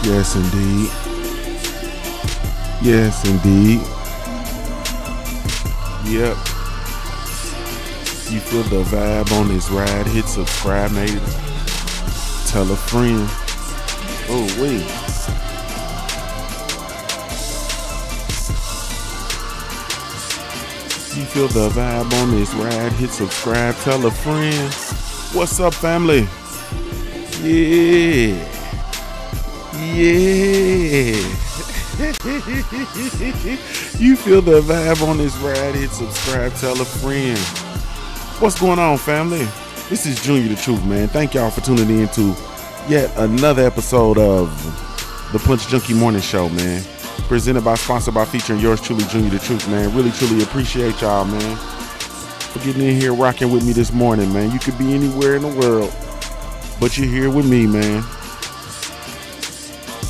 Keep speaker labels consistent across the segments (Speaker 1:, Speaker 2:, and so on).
Speaker 1: Yes, indeed. Yes, indeed. Yep. You feel the vibe on this ride? Hit subscribe, maybe. Tell a friend. Oh, wait. You feel the vibe on this ride? Hit subscribe. Tell a friend. What's up, family? Yeah. Yeah. You feel the vibe on this ride? Hit subscribe. Tell a friend. What's going on, family? This is Junior the Truth, man. Thank y'all for tuning in to yet another episode of the Punch Junkie Morning Show, man. Presented by, sponsored by, featuring yours truly, Junior the Truth, man. Really, truly appreciate y'all, man, for getting in here rocking with me this morning, man. You could be anywhere in the world, but you're here with me, man.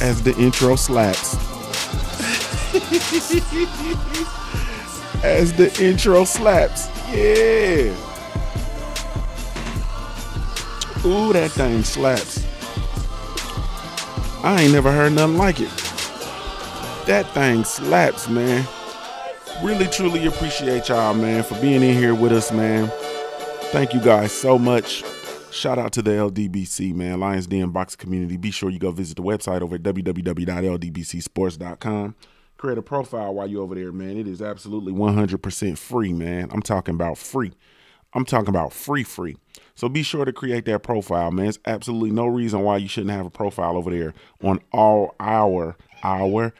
Speaker 1: As the intro slaps. As the intro slaps. Yeah. Ooh, that thing slaps. I ain't never heard nothing like it. That thing slaps, man. Really, truly appreciate y'all, man, for being in here with us, man. Thank you guys so much. Shout out to the LDBC, man, Lions Den Boxing Community. Be sure you go visit the website over at www.ldbcsports.com. Create a profile while you're over there, man. It is absolutely 100% free, man. I'm talking about free. I'm talking about free. So be sure to create that profile, man. There's absolutely no reason why you shouldn't have a profile over there on all our free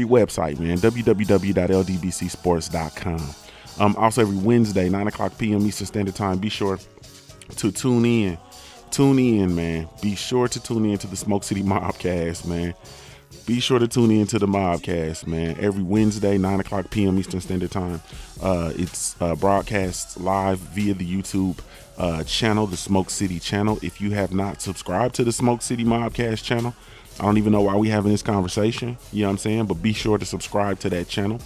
Speaker 1: website, man. www.ldbcsports.com. Also every Wednesday, 9 o'clock p.m. Eastern Standard Time, be sure to tune in. Tune in, man. Be sure to tune in to the Smoke City Mobcast, man. Be sure to tune in to the Mobcast, man. Every Wednesday, 9 o'clock p.m. Eastern Standard Time. It's broadcast live via the YouTube channel, the Smoke City channel. If you have not subscribed to the Smoke City Mobcast channel, I don't even know why we having this conversation. You know what I'm saying? But be sure to subscribe to that channel.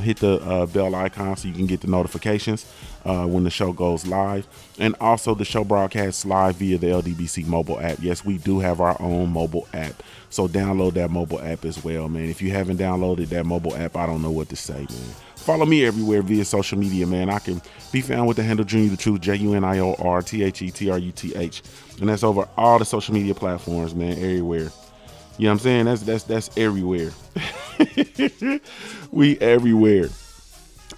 Speaker 1: Hit the bell icon so you can get the notifications when the show goes live. And also the show broadcasts live via the LDBC mobile app. Yes, we do have our own mobile app. So download that mobile app as well, man. If you haven't downloaded that mobile app, I don't know what to say, man. Follow me everywhere via social media, man. I can be found with the handle Junior the Truth, JUNIORTHETRUTH. And that's over all the social media platforms, man, everywhere. You know what I'm saying? That's everywhere. We everywhere.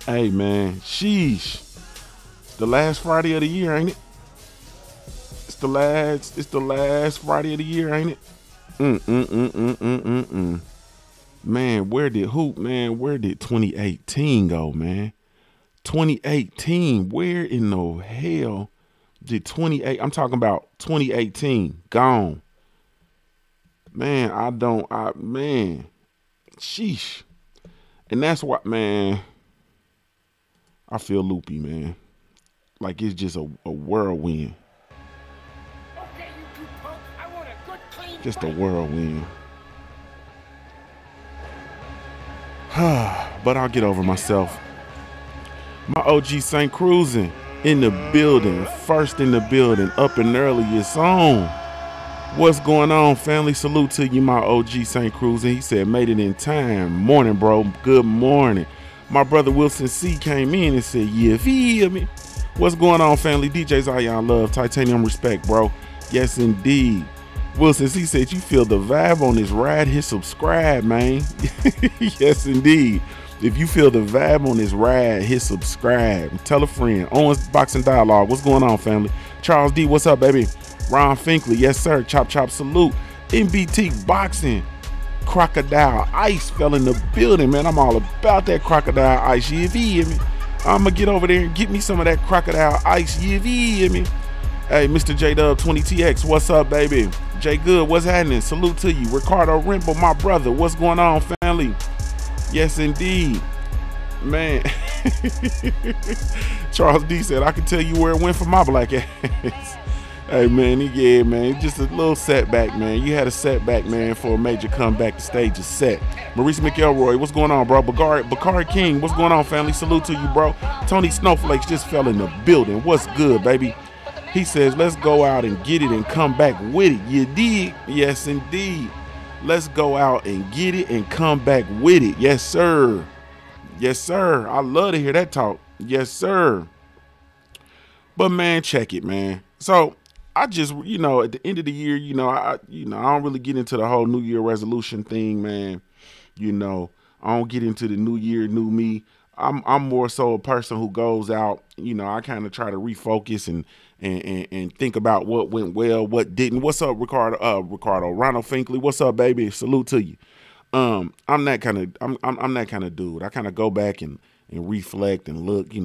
Speaker 1: Hey, man. Sheesh. It's the last Friday of the year, ain't it? It's the last Friday of the year, ain't it? Man, where did 2018 go, man? 2018, where in the hell did I'm talking about 2018, gone. Man, man, sheesh. And that's what, man, I feel loopy, man. Like it's just a whirlwind.
Speaker 2: Okay, you two punks, I want a good clean
Speaker 1: just a whirlwind. But I'll get over myself. My OG St. Cruising in the building, first in the building, up and early, it's on. What's going on, family? Salute to you, my OG St. Cruz. And he said, made it in time. Morning, bro. Good morning. My brother Wilson C came in and said, yeah, feel me. What's going on, family? DJs Ion Love, Titanium Respect, bro. Yes, indeed. Wilson C said, you feel the vibe on this ride, hit subscribe, man. Yes, indeed. If you feel the vibe on this ride, hit subscribe. Tell a friend. Owens Boxing Dialogue. What's going on, family? Charles D, what's up, baby? Ron Finkley, yes sir, chop salute. MBT Boxing, Crocodile Ice fell in the building, man. I'm all about that Crocodile Ice, you feel me? I'ma get over there and get me some of that Crocodile Ice, you feel me? Hey, Mr. J-Dub 20TX, what's up, baby? J Good, what's happening? Salute to you. Ricardo Rimble, my brother, what's going on, family? Yes indeed, man. Charles D said, I can tell you where it went for my black ass. Hey, man, yeah, man, just a little setback, man. You had a setback, man, for a major comeback. The stage is set. Maurice McElroy, what's going on, bro? Bakari King, what's going on, family? Salute to you, bro. Tony Snowflakes just fell in the building. What's good, baby? He says, let's go out and get it and come back with it. You dig? Yes, indeed. Let's go out and get it and come back with it. Yes, sir. Yes, sir. I love to hear that talk. Yes, sir. But man, check it, man. So I just, at the end of the year, I don't really get into the whole New Year resolution thing, man. I don't get into the new year, new me. I'm more so a person who goes out, I kind of try to refocus and think about what went well, what didn't. What's up, Ricardo, Ronald Finkley? What's up, baby? Salute to you. I'm that kind of dude. I kind of go back and reflect and look, we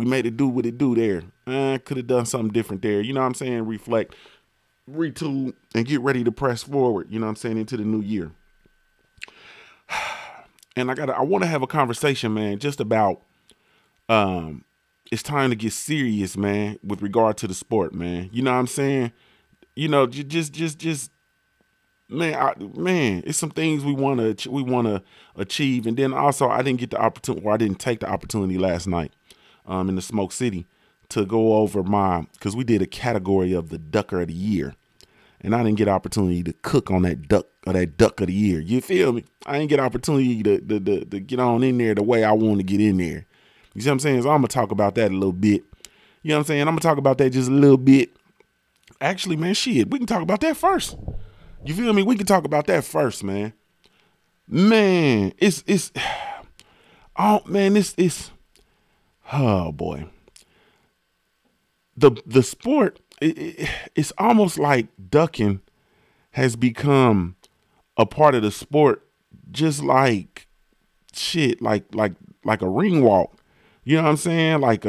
Speaker 1: made it do what it do there. Could have done something different there. You know what I'm saying? Reflect, retool, and get ready to press forward, into the new year. And I want to have a conversation, man, just about it's time to get serious, man, with regard to the sport, man. You know what I'm saying? Just man, it's some things we want to achieve. And then also I didn't get the opportunity, or I didn't take the opportunity last night in the Smoke City to go over because we did a category of the Ducker of the Year. And I didn't get opportunity to cook on that duck of the year. You feel me? I didn't get opportunity to get on in there the way I want to get in there. You see what I'm saying? So I'm going to talk about that a little bit. You know what I'm saying? I'm going to talk about that just a little bit. Actually, man, shit, we can talk about that first. You feel me? We can talk about that first, man. Man, oh boy. The sport, it's almost like ducking has become a part of the sport, just like shit, like a ring walk. You know what I'm saying? Like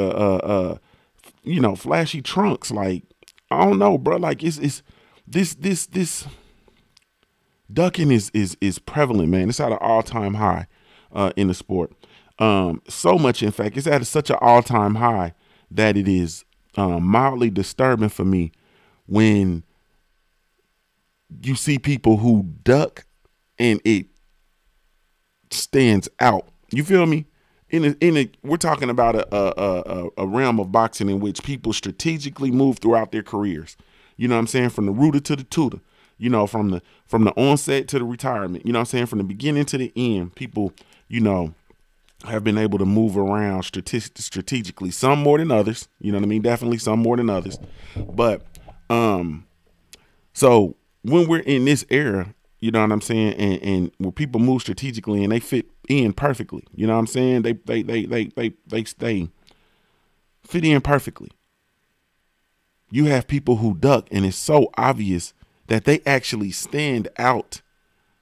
Speaker 1: flashy trunks. Like, I don't know, bro. Like it's this ducking is prevalent, man. It's at an all-time high in the sport. So much, in fact, it's at such an all-time high that it is mildly disturbing for me when you see people who duck and it stands out. You feel me? We're talking about a realm of boxing in which people strategically move throughout their careers. You know what I'm saying? From the rooter to the tutor. From the onset to the retirement. You know what I'm saying? From the beginning to the end, people, have been able to move around strategically, some more than others. You know what I mean? Definitely some more than others. But so when we're in this era, you know what I'm saying, and where people move strategically and they fit in perfectly, you know what I'm saying? They stay fit in perfectly. You have people who duck, and it's so obvious that they actually stand out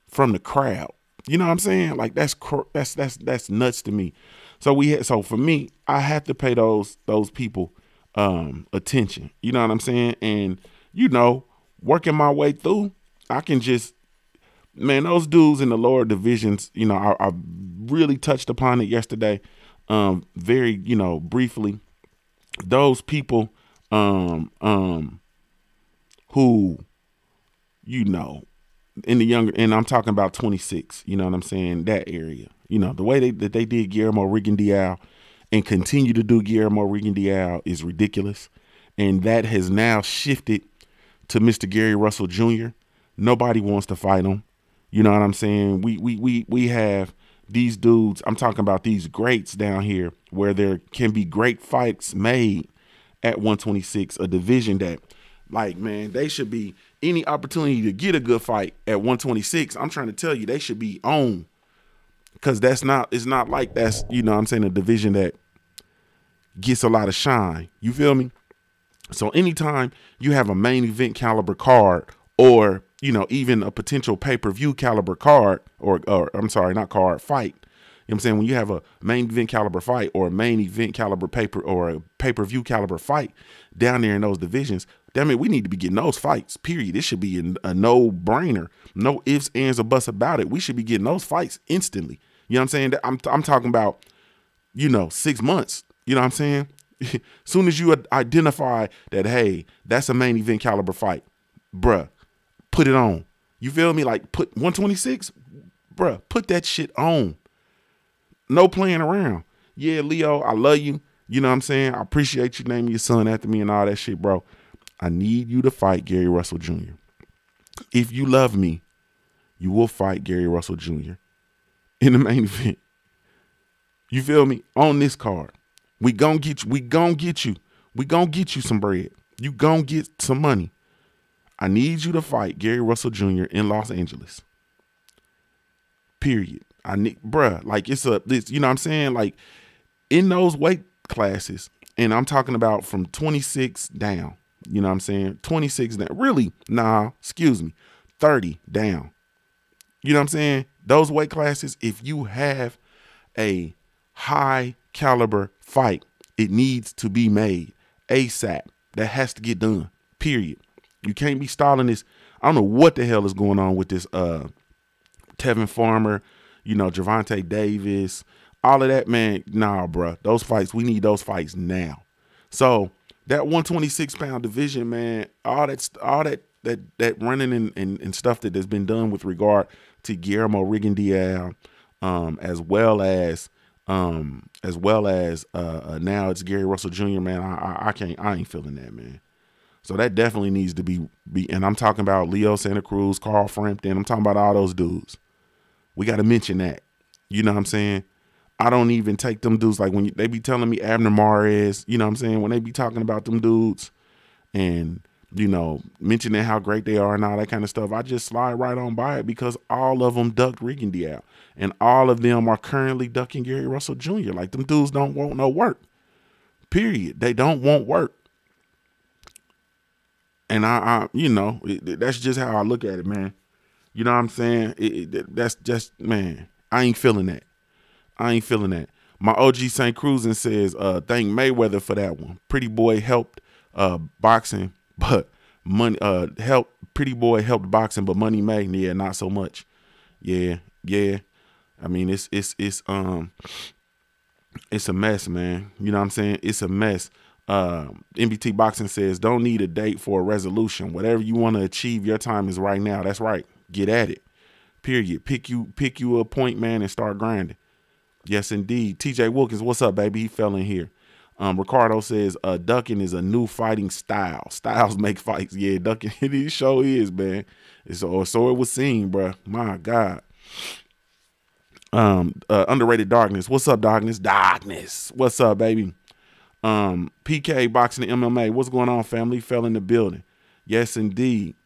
Speaker 1: from the crowd. You know what I'm saying? Like that's nuts to me. So for me, I have to pay those people attention. You know what I'm saying? And working my way through, I can just, man, those dudes in the lower divisions, I really touched upon it yesterday, very briefly. Those people who in the younger, and I'm talking about 26, you know what I'm saying, that area, the way that they did Guillermo Rigondeaux and continue to do Guillermo Rigondeaux is ridiculous. And that has now shifted to Mr. Gary Russell Jr. Nobody wants to fight him. You know what I'm saying? We have these dudes, I'm talking about these greats down here, where there can be great fights made at 126, a division that, like, man, they should be, any opportunity to get a good fight at 126, I'm trying to tell you, they should be on. Because it's not like that's, I'm saying, a division that gets a lot of shine. You feel me? So anytime you have a main event caliber card, or, even a potential pay-per-view caliber card, or I'm sorry, not card, fight. You know what I'm saying? When you have a main event caliber fight, or a main event caliber or a pay-per-view caliber fight down there in those divisions, damn it, we need to be getting those fights, period. It should be a no-brainer. No ifs, ands, or buts about it. We should be getting those fights instantly. You know what I'm saying? I'm talking about, 6 months. You know what I'm saying? Soon as you identify that, hey, that's a main event caliber fight, bruh, put it on. You feel me? Like, put 126, bruh, put that shit on. No playing around. Yeah, Leo, I love you. You know what I'm saying? I appreciate you naming your son after me and all that shit, bro. I need you to fight Gary Russell Jr. If you love me, you will fight Gary Russell Jr. in the main event. You feel me? On this card. We gonna get you. We gonna get you. We gonna get you some bread. You gonna get some money. I need you to fight Gary Russell Jr. in Los Angeles. Period. I need, bruh, like it's you know what I'm saying? Like in those weight classes, and I'm talking about from 26 down. You know what I'm saying? 26 down. Really? Nah, excuse me. 30 down. You know what I'm saying? Those weight classes, if you have a high caliber fight, it needs to be made ASAP. That has to get done. Period. You can't be stalling this. I don't know what the hell is going on with this Tevin Farmer, you know, Gervonta Davis, all of that, man. Nah, bro. Those fights, we need those fights now. So that 126-pound division, man, all that running and stuff that has been done with regard to Guillermo Rigondeaux, as well as now it's Gary Russell Jr., man. I ain't feeling that, man. So that definitely needs to be, and I'm talking about Leo Santa Cruz, Carl Frampton. I'm talking about all those dudes. We got to mention that. You know what I'm saying? I don't even take them dudes, like when they be telling me Abner Mares, you know what I'm saying? When they be talking about them dudes and, you know, mentioning how great they are and all that kind of stuff, I just slide right on by it because all of them ducked Rigondeaux and all of them are currently ducking Gary Russell Jr. Like them dudes don't want no work. Period. They don't want work. And I you know, that's just how I look at it, man. You know what I'm saying? That's just, man, I ain't feeling that. I ain't feeling that. My OG St. Cruzin says, thank Mayweather for that one. Pretty Boy helped boxing, but money Pretty Boy helped boxing, but Money May, yeah, not so much. Yeah. I mean, it's a mess, man. You know what I'm saying? It's a mess. MBT Boxing says, don't need a date for a resolution. Whatever you want to achieve, your time is right now. That's right. Get at it. Period. Pick you a point, man, and start grinding. Yes, indeed. TJ Wilkins, what's up, baby? He fell in here. Ricardo says, ducking is a new fighting style. Styles make fights. Yeah, ducking, it sure is, man. So it was seen, bro. My God. Underrated Darkness. What's up, Darkness? Darkness. What's up, baby? PK Boxing and MMA. What's going on, family? Fell in the building. Yes, indeed.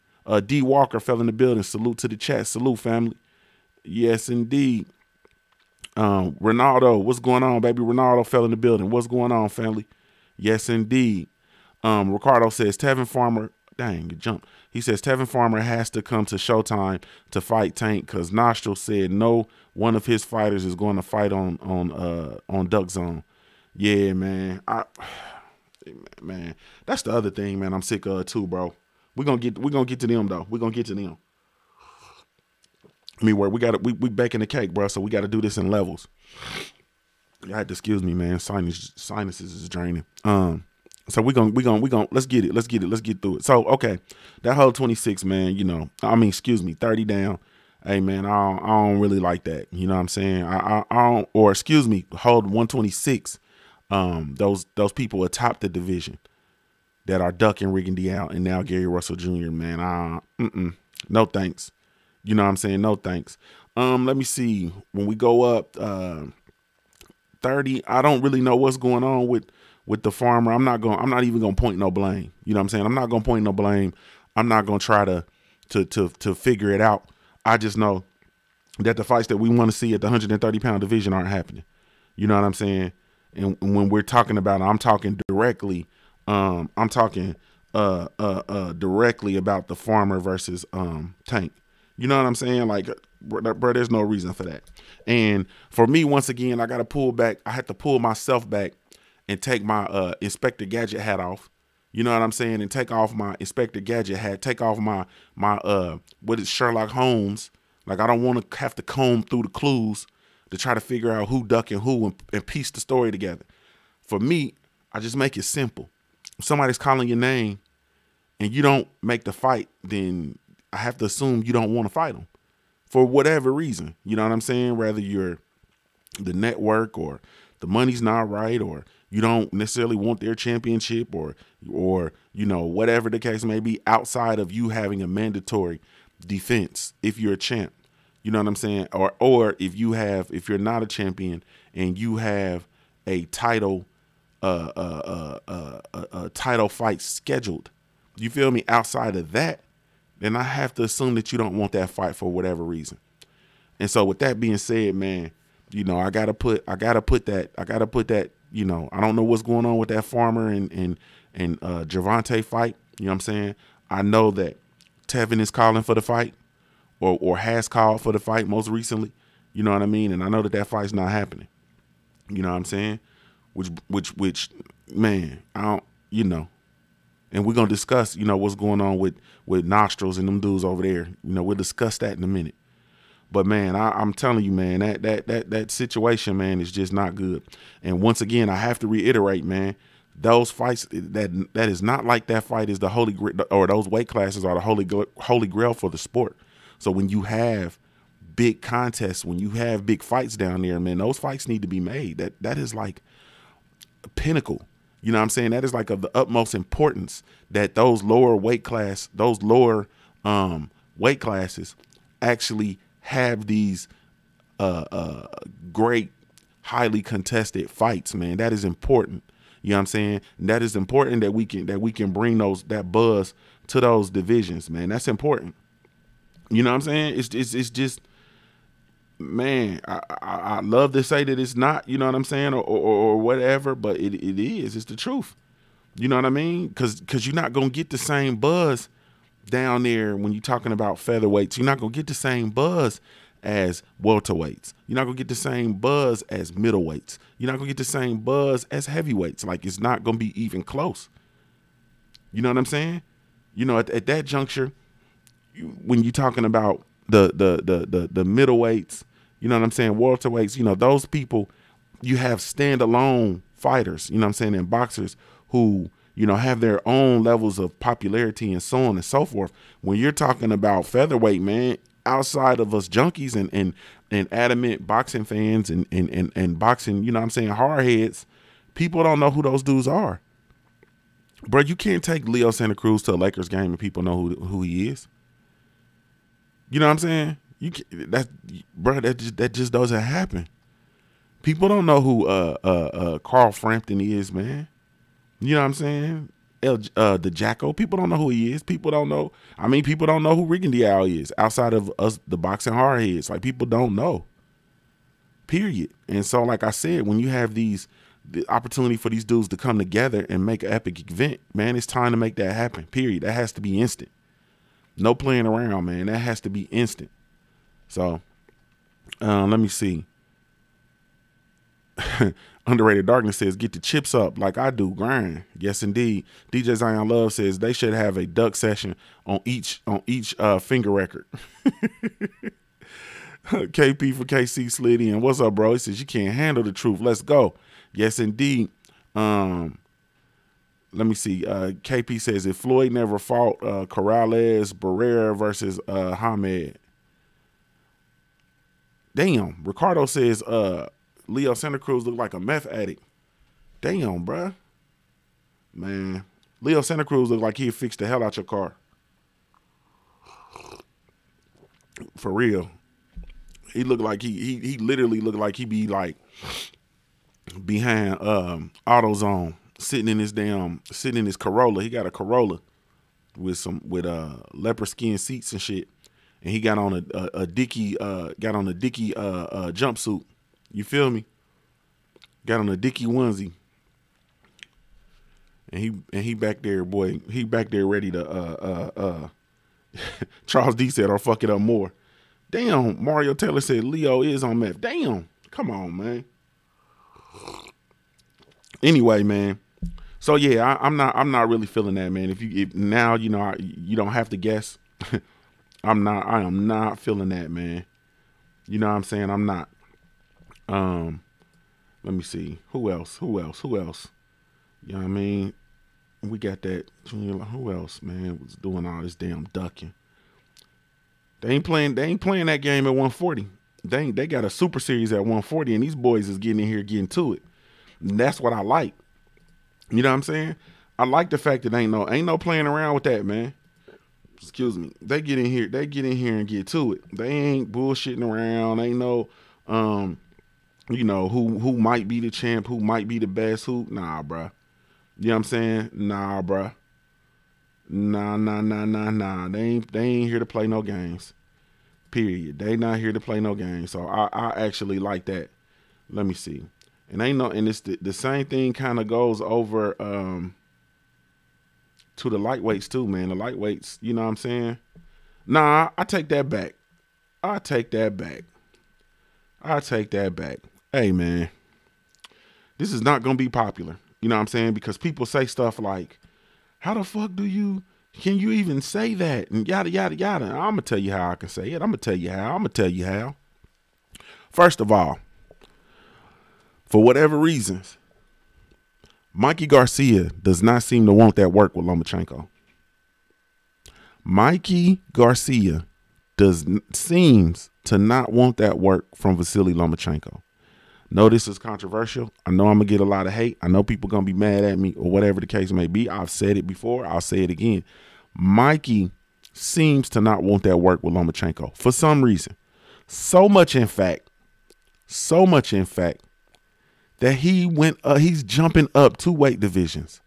Speaker 1: D Walker fell in the building. Salute to the chat. Salute, family. Yes, indeed. Ronaldo, what's going on, baby? Ronaldo fell in the building. What's going on, family? Yes, indeed. Ricardo says Tevin Farmer, dang, you jumped. He says Tevin Farmer has to come to Showtime to fight Tank because Nostril said no one of his fighters is going to fight on Duck Zone. Yeah, man. Man, that's the other thing, man. I'm sick of too, bro. We're gonna get to them though. We're gonna get to them. I mean, where we baking the cake, bro. So we got to do this in levels. You had to excuse me, man. Sinuses is draining. So we gonna let's get it. Let's get through it. So okay, that whole 26, man. You know, I mean, excuse me, 30 down. Hey, man, I don't really like that. You know what I'm saying? I don't, or excuse me, hold 126. Those people atop the division that are ducking Rigondeaux and now Gary Russell Jr. Man, no thanks. You know what I'm saying? No thanks. Let me see. When we go up 30, I don't really know what's going on with the Farmer. I'm not even gonna point no blame. You know what I'm saying? I'm not gonna point no blame. I'm not gonna try to figure it out. I just know that the fights that we want to see at the 130-pound division aren't happening. You know what I'm saying? And when we're talking about it, I'm talking directly. I'm talking directly about the Farmer versus Tank. You know what I'm saying? Like, bro, there's no reason for that. And for me, once again, I got to pull back. I had to pull myself back and take my Inspector Gadget hat off. You know what I'm saying? And take off my Inspector Gadget hat. Take off my what is Sherlock Holmes. Like, I don't want to have to comb through the clues to try to figure out who ducking who and piece the story together. For me, I just make it simple. If somebody's calling your name and you don't make the fight, then I have to assume you don't want to fight them for whatever reason. You know what I'm saying? Whether you're the network or the money's not right or You don't necessarily want their championship or you know, whatever the case may be, outside of you having a mandatory defense if you're a champ. You know what I'm saying? Or if you're not a champion and you have a title a title fight scheduled. You feel me? Outside of that, then I have to assume that you don't want that fight for whatever reason. And so with that being said, man, you know, I gotta put that, you know, I don't know what's going on with that Farmer and Gervonta fight. You know what I'm saying? I know that Tevin is calling for the fight or has called for the fight most recently. You know what I mean? And I know that that fight's not happening. You know what I'm saying? Which man, I don't, you know, and we're going to discuss, you know, what's going on with Nostrils and them dudes over there. You know, we'll discuss that in a minute. But man, I'm telling you, man, that situation, man, is just not good. And once again, I have to reiterate, man, those fights, that is not like that fight is the holy grail, or those weight classes are the holy grail for the sport. So when you have big contests, when you have big fights down there, man, those fights need to be made. That is like a pinnacle. You know what I'm saying? That is like of the utmost importance that those lower weight classes actually have these great, highly contested fights, man. That is important. You know what I'm saying? And that is important that we can bring that buzz to those divisions, man. That's important. You know what I'm saying? It's just, man, I love to say that it's not, you know what I'm saying, or whatever, but it is. It's the truth. You know what I mean? Because you're not going to get the same buzz down there when you're talking about featherweights. You're not going to get the same buzz as welterweights. You're not going to get the same buzz as middleweights. You're not going to get the same buzz as heavyweights. Like, it's not going to be even close. You know what I'm saying? You know, at that juncture, when you're talking about the middleweights, you know what I'm saying, welterweights, you know, those people, you have standalone fighters, you know what I'm saying, and boxers who, you know, have their own levels of popularity and so on and so forth. When you're talking about featherweight, man, outside of us junkies and adamant boxing fans and boxing, you know what I'm saying, hardheads, people don't know who those dudes are. Bro, you can't take Leo Santa Cruz to a Lakers game and people know who he is. You know what I'm saying? That just doesn't happen. People don't know who Carl Frampton is, man. You know what I'm saying? The Jacko. People don't know who he is. People don't know. I mean, people don't know who Rigan Diao is outside of us, the boxing hardheads. Like, people don't know. Period. And so, like I said, when you have the opportunity for these dudes to come together and make an epic event, man, it's time to make that happen. Period. That has to be instant. No playing around, man. That has to be instant. So, let me see. Underrated Darkness says, get the chips up like I do, grind. Yes, indeed. DJ Zion Love says they should have a duck session on each finger record. KP for KC slid in. What's up, bro? He says, you can't handle the truth. Let's go. Yes, indeed. Let me see. KP says, if Floyd never fought Corrales, Barrera versus Hamed. Damn. Ricardo says Leo Santa Cruz looked like a meth addict. Damn, bruh. Man. Leo Santa Cruz looked like he'd fix the hell out your car. For real. He looked like he literally looked like he be like behind AutoZone. Sitting in his Corolla. He got a Corolla with leopard skin seats and shit, and he got on a Dickie jumpsuit. You feel me? Got on a Dickie onesie, and he back there, boy. He back there ready to Charles D said, "Or fuck it up more." Damn. Mario Taylor said Leo is on meth. Damn. Come on, man. Anyway, man. So yeah, I'm not really feeling that, man. If now, you know, you don't have to guess. I am not feeling that, man. You know what I'm saying? I'm not. Let me see. Who else? You know what I mean? We got that. Who else, man, was doing all this damn ducking? They ain't playing that game at 140. They got a super series at 140, and these boys is getting in here getting to it. And that's what I like. You know what I'm saying? I like the fact that ain't no playing around with that, man. Excuse me. They get in here and get to it. They ain't bullshitting around. Ain't no who might be the champ, who might be the best, nah, bruh. You know what I'm saying? Nah, bruh. Nah. They ain't here to play no games. Period. They not here to play no games. So I actually like that. Let me see. And it's the same thing kind of goes over to the lightweights too, man. The lightweights, you know what I'm saying? Nah, I take that back. I take that back. Hey, man, this is not going to be popular. You know what I'm saying? Because people say stuff like, how the fuck can you even say that? And yada, yada, yada. I'm going to tell you how I can say it. I'm going to tell you how. First of all, for whatever reasons, Mikey Garcia does not seem to want that work with Lomachenko. Mikey Garcia seems to not want that work from Vasily Lomachenko. No, this is controversial. I know I'm going to get a lot of hate. I know people going to be mad at me or whatever the case may be. I've said it before. I'll say it again. Mikey seems to not want that work with Lomachenko for some reason. So much in fact, that he's jumping up 2 weight divisions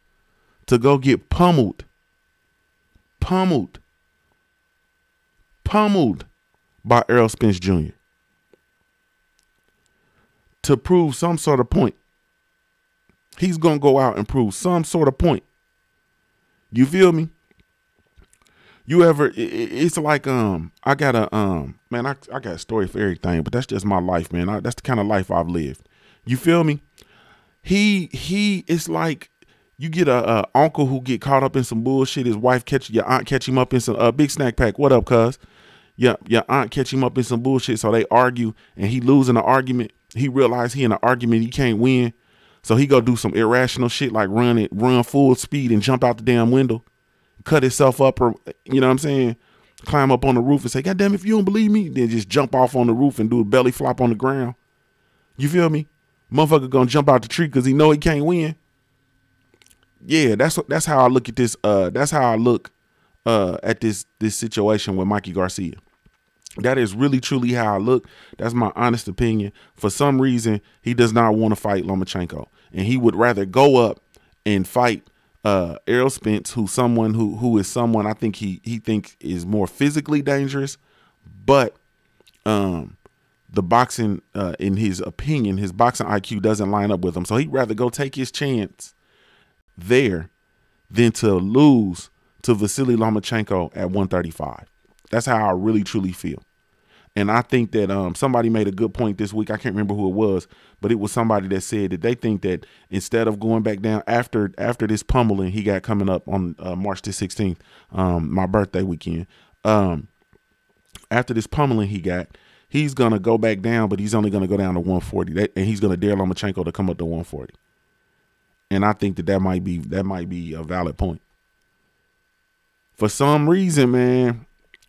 Speaker 1: to go get pummeled by Errol Spence Jr. to prove some sort of point. He's going to go out and prove some sort of point. You feel me? It's like, I got I got a story for everything, but that's just my life, man. That's the kind of life I've lived. You feel me? It's like you get a uncle who get caught up in some bullshit. His wife your aunt catch him up in some big snack pack. What up, cuz? Your aunt catch him up in some bullshit. So they argue and he losing the argument. He realized he in an argument he can't win. So he go do some irrational shit like run full speed and jump out the damn window, cut himself up, or you know what I'm saying? Climb up on the roof and say, God damn, if you don't believe me, then just jump off on the roof and do a belly flop on the ground. You feel me? Motherfucker gonna jump out the tree because he know he can't win. Yeah, that's how I look at this. That's how I look at this situation with Mikey Garcia. That is really truly how I look. That's my honest opinion. For some reason, he does not want to fight Lomachenko, and he would rather go up and fight Errol Spence, who is someone I think he thinks is more physically dangerous, but the boxing, in his opinion, his boxing IQ doesn't line up with him. So he'd rather go take his chance there than to lose to Vasily Lomachenko at 135. That's how I really, truly feel. And I think that somebody made a good point this week. I can't remember who it was, but it was somebody that said that they think that instead of going back down after this pummeling he got coming up on March the 16th, my birthday weekend, after this pummeling he's going to go back down, but he's only going to go down to 140. And he's going to dare Lomachenko to come up to 140. And I think that might be a valid point. For some reason, man,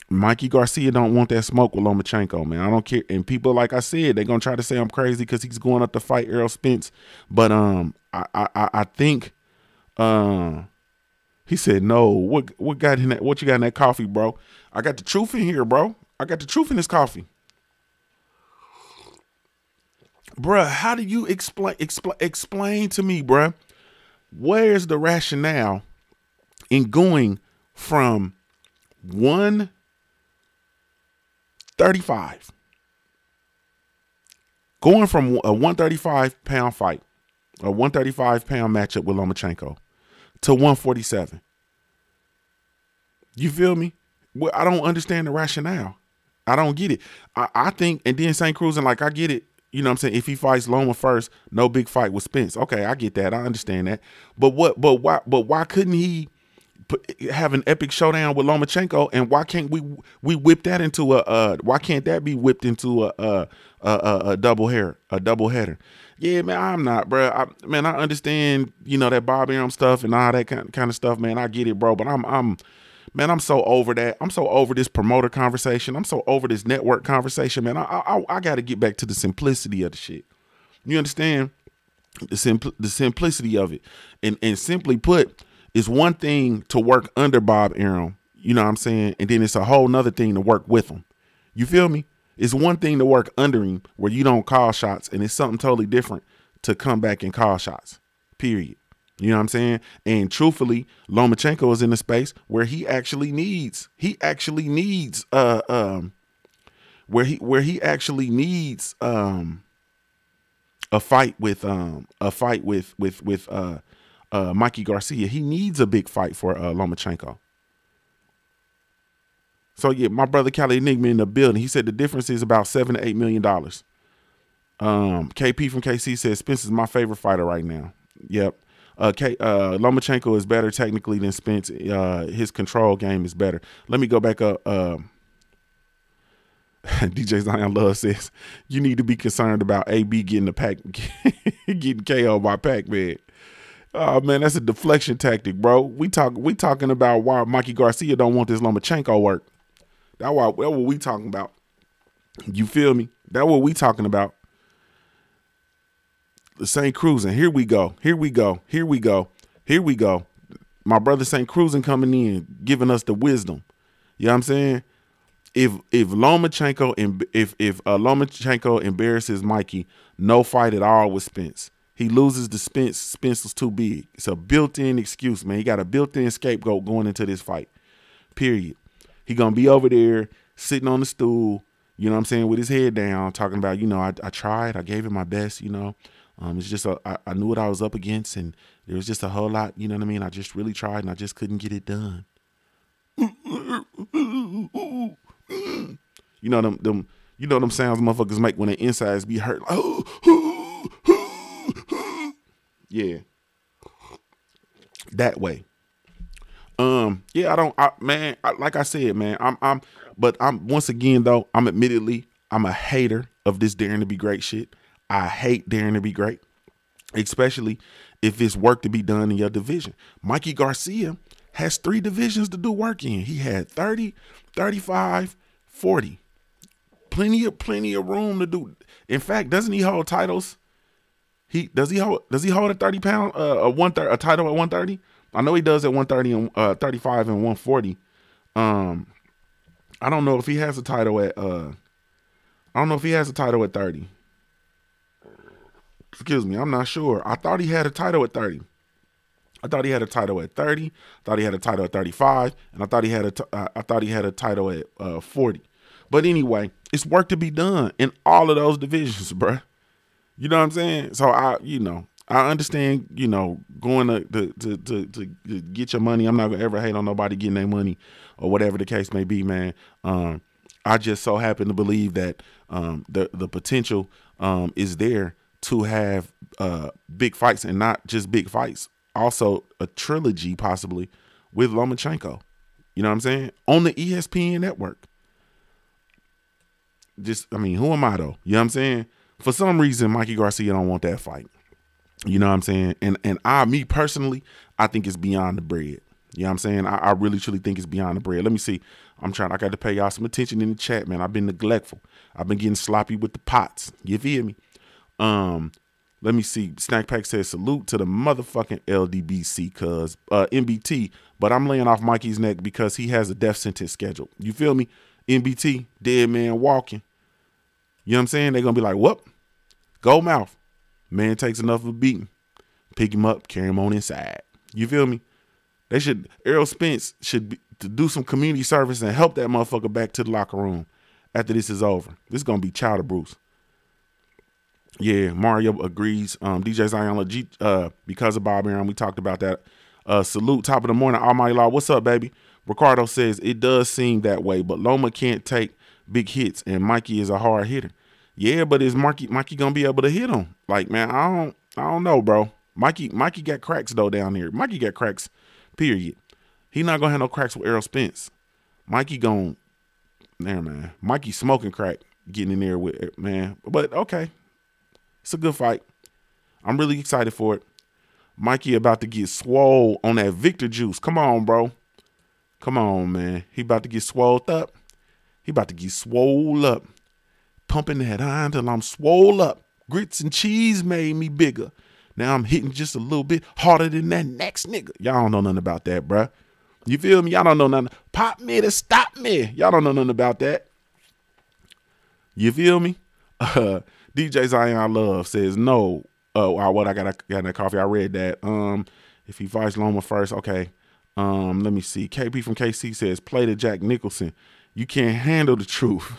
Speaker 1: Mikey Garcia don't want that smoke with Lomachenko, man. I don't care. And people, like I said, they're going to try to say I'm crazy because he's going up to fight Errol Spence. But I think he said, no, what you got in that coffee, bro? I got the truth in here, bro. I got the truth in this coffee. Bruh, how do you explain to me, bruh, where's the rationale in going from 135, going from a 135 pound fight, a 135 pound matchup with Lomachenko to 147? You feel me? Well, I don't understand the rationale. I don't get it. I think, and then St. Cruz, and like, I get it. You know what I'm saying? If he fights Loma first, no big fight with Spence. Okay, I get that. I understand that. But why couldn't he have an epic showdown with Lomachenko, and why can't we whip that into why can't that be whipped into a doubleheader? Yeah, man, I'm not, bro. I understand, that Bob Arum stuff and all that kind of stuff, man. I get it, bro. But I'm so over that. I'm so over this promoter conversation. I'm so over this network conversation, man. I got to get back to the simplicity of the shit. You understand? The simplicity of it. And simply put, it's one thing to work under Bob Arum, you know what I'm saying? And then it's a whole nother thing to work with him. You feel me? It's one thing to work under him where you don't call shots, and it's something totally different to come back and call shots, period. You know what I'm saying? And truthfully, Lomachenko is in a space where he actually needs a fight with Mikey Garcia. He needs a big fight for Lomachenko. So yeah, my brother Cali Enigma in the building. He said the difference is about $7 to $8 million. KP from KC says Spence is my favorite fighter right now. Yep. Lomachenko is better technically than Spence. His control game is better. Let me go back up. DJ Zion Love says you need to be concerned about AB getting the pack, getting KO by Pac-Man. Oh man, that's a deflection tactic, bro. We talking about why Mikey Garcia don't want this Lomachenko work. That's what we talking about. You feel me? That's what we talking about. The St. Cruising. Here we go. My brother St. Cruising coming in, giving us the wisdom. You know what I'm saying? If Lomachenko embarrasses Mikey, no fight at all with Spence. He loses to Spence. Spence was too big. It's a built-in excuse, man. He got a built-in scapegoat going into this fight. Period. He gonna be over there sitting on the stool, you know what I'm saying, with his head down, talking about, you know, I tried, I gave it my best, you know. It's just I knew what I was up against, and there was just a whole lot, you know what I mean. I just really tried, and I just couldn't get it done. You know them sounds motherfuckers make when their insides be hurt. Yeah, that way. Yeah, like I said, man, I'm once again though, I'm a hater of this daring to be great shit. I hate daring to be great, especially if it's work to be done in your division. Mikey Garcia has 3 divisions to do work in. He had 30, 35, 40. Plenty of room to do. In fact, doesn't he hold titles? Does he hold a 30-pound a title at 130? I know he does at 130 and 35 and 140. I don't know if he has a title at 30. Excuse me, I'm not sure. I thought he had a title at 30. I thought he had a title at 30. I thought he had a title at 35, and I thought he had a title at 40. But anyway, it's work to be done in all of those divisions, bruh. You know what I'm saying? So I understand, going to get your money. I'm not gonna ever hate on nobody getting their money or whatever the case may be, man. I just so happen to believe that the potential is there to have big fights, and not just big fights, also a trilogy possibly with Lomachenko. You know what I'm saying? On the ESPN network. Who am I though? You know what I'm saying? For some reason, Mikey Garcia don't want that fight. You know what I'm saying? And me personally, I think it's beyond the bread. You know what I'm saying? I really, truly think it's beyond the bread. Let me see. I got to pay y'all some attention in the chat, man. I've been neglectful. I've been getting sloppy with the pots. You feel me? Let me see. Snack Pack says, salute to the motherfucking LDBC, cuz MBT, but I'm laying off Mikey's neck because he has a death sentence scheduled. You feel me? MBT, dead man walking. You know what I'm saying? They're going to be like, whoop, go mouth. Man takes enough of a beating. Pick him up, carry him on inside. You feel me? Errol Spence should do some community service and help that motherfucker back to the locker room after this is over. This is going to be Chowder Bruce. Yeah, Mario agrees. DJ Zion, because of Bob Arum, we talked about that. Salute, top of the morning, Almighty Law. What's up, baby? Ricardo says, it does seem that way, but Loma can't take big hits, and Mikey is a hard hitter. Yeah, but is Mikey gonna be able to hit him? Like, man, I don't know, bro. Mikey got cracks though down here. Mikey got cracks, period. He not gonna have no cracks with Errol Spence. Mikey man. Mikey smoking crack, getting in there with it, man. But okay. It's a good fight. I'm really excited for it. Mikey about to get swole on that Victor juice. Come on, bro. Come on, man. He about to get swolled up. He about to get swole up. Pumping that iron till I'm swole up. Grits and cheese made me bigger. Now I'm hitting just a little bit harder than that next nigga. Y'all don't know nothing about that, bruh. You feel me? Y'all don't know nothing. Pop me to stop me. Y'all don't know nothing about that. You feel me? DJ Zion Love says no. What I got in that coffee. I read that. If he fights Loma first, okay. Let me see. KP from KC says play to Jack Nicholson. You can't handle the truth.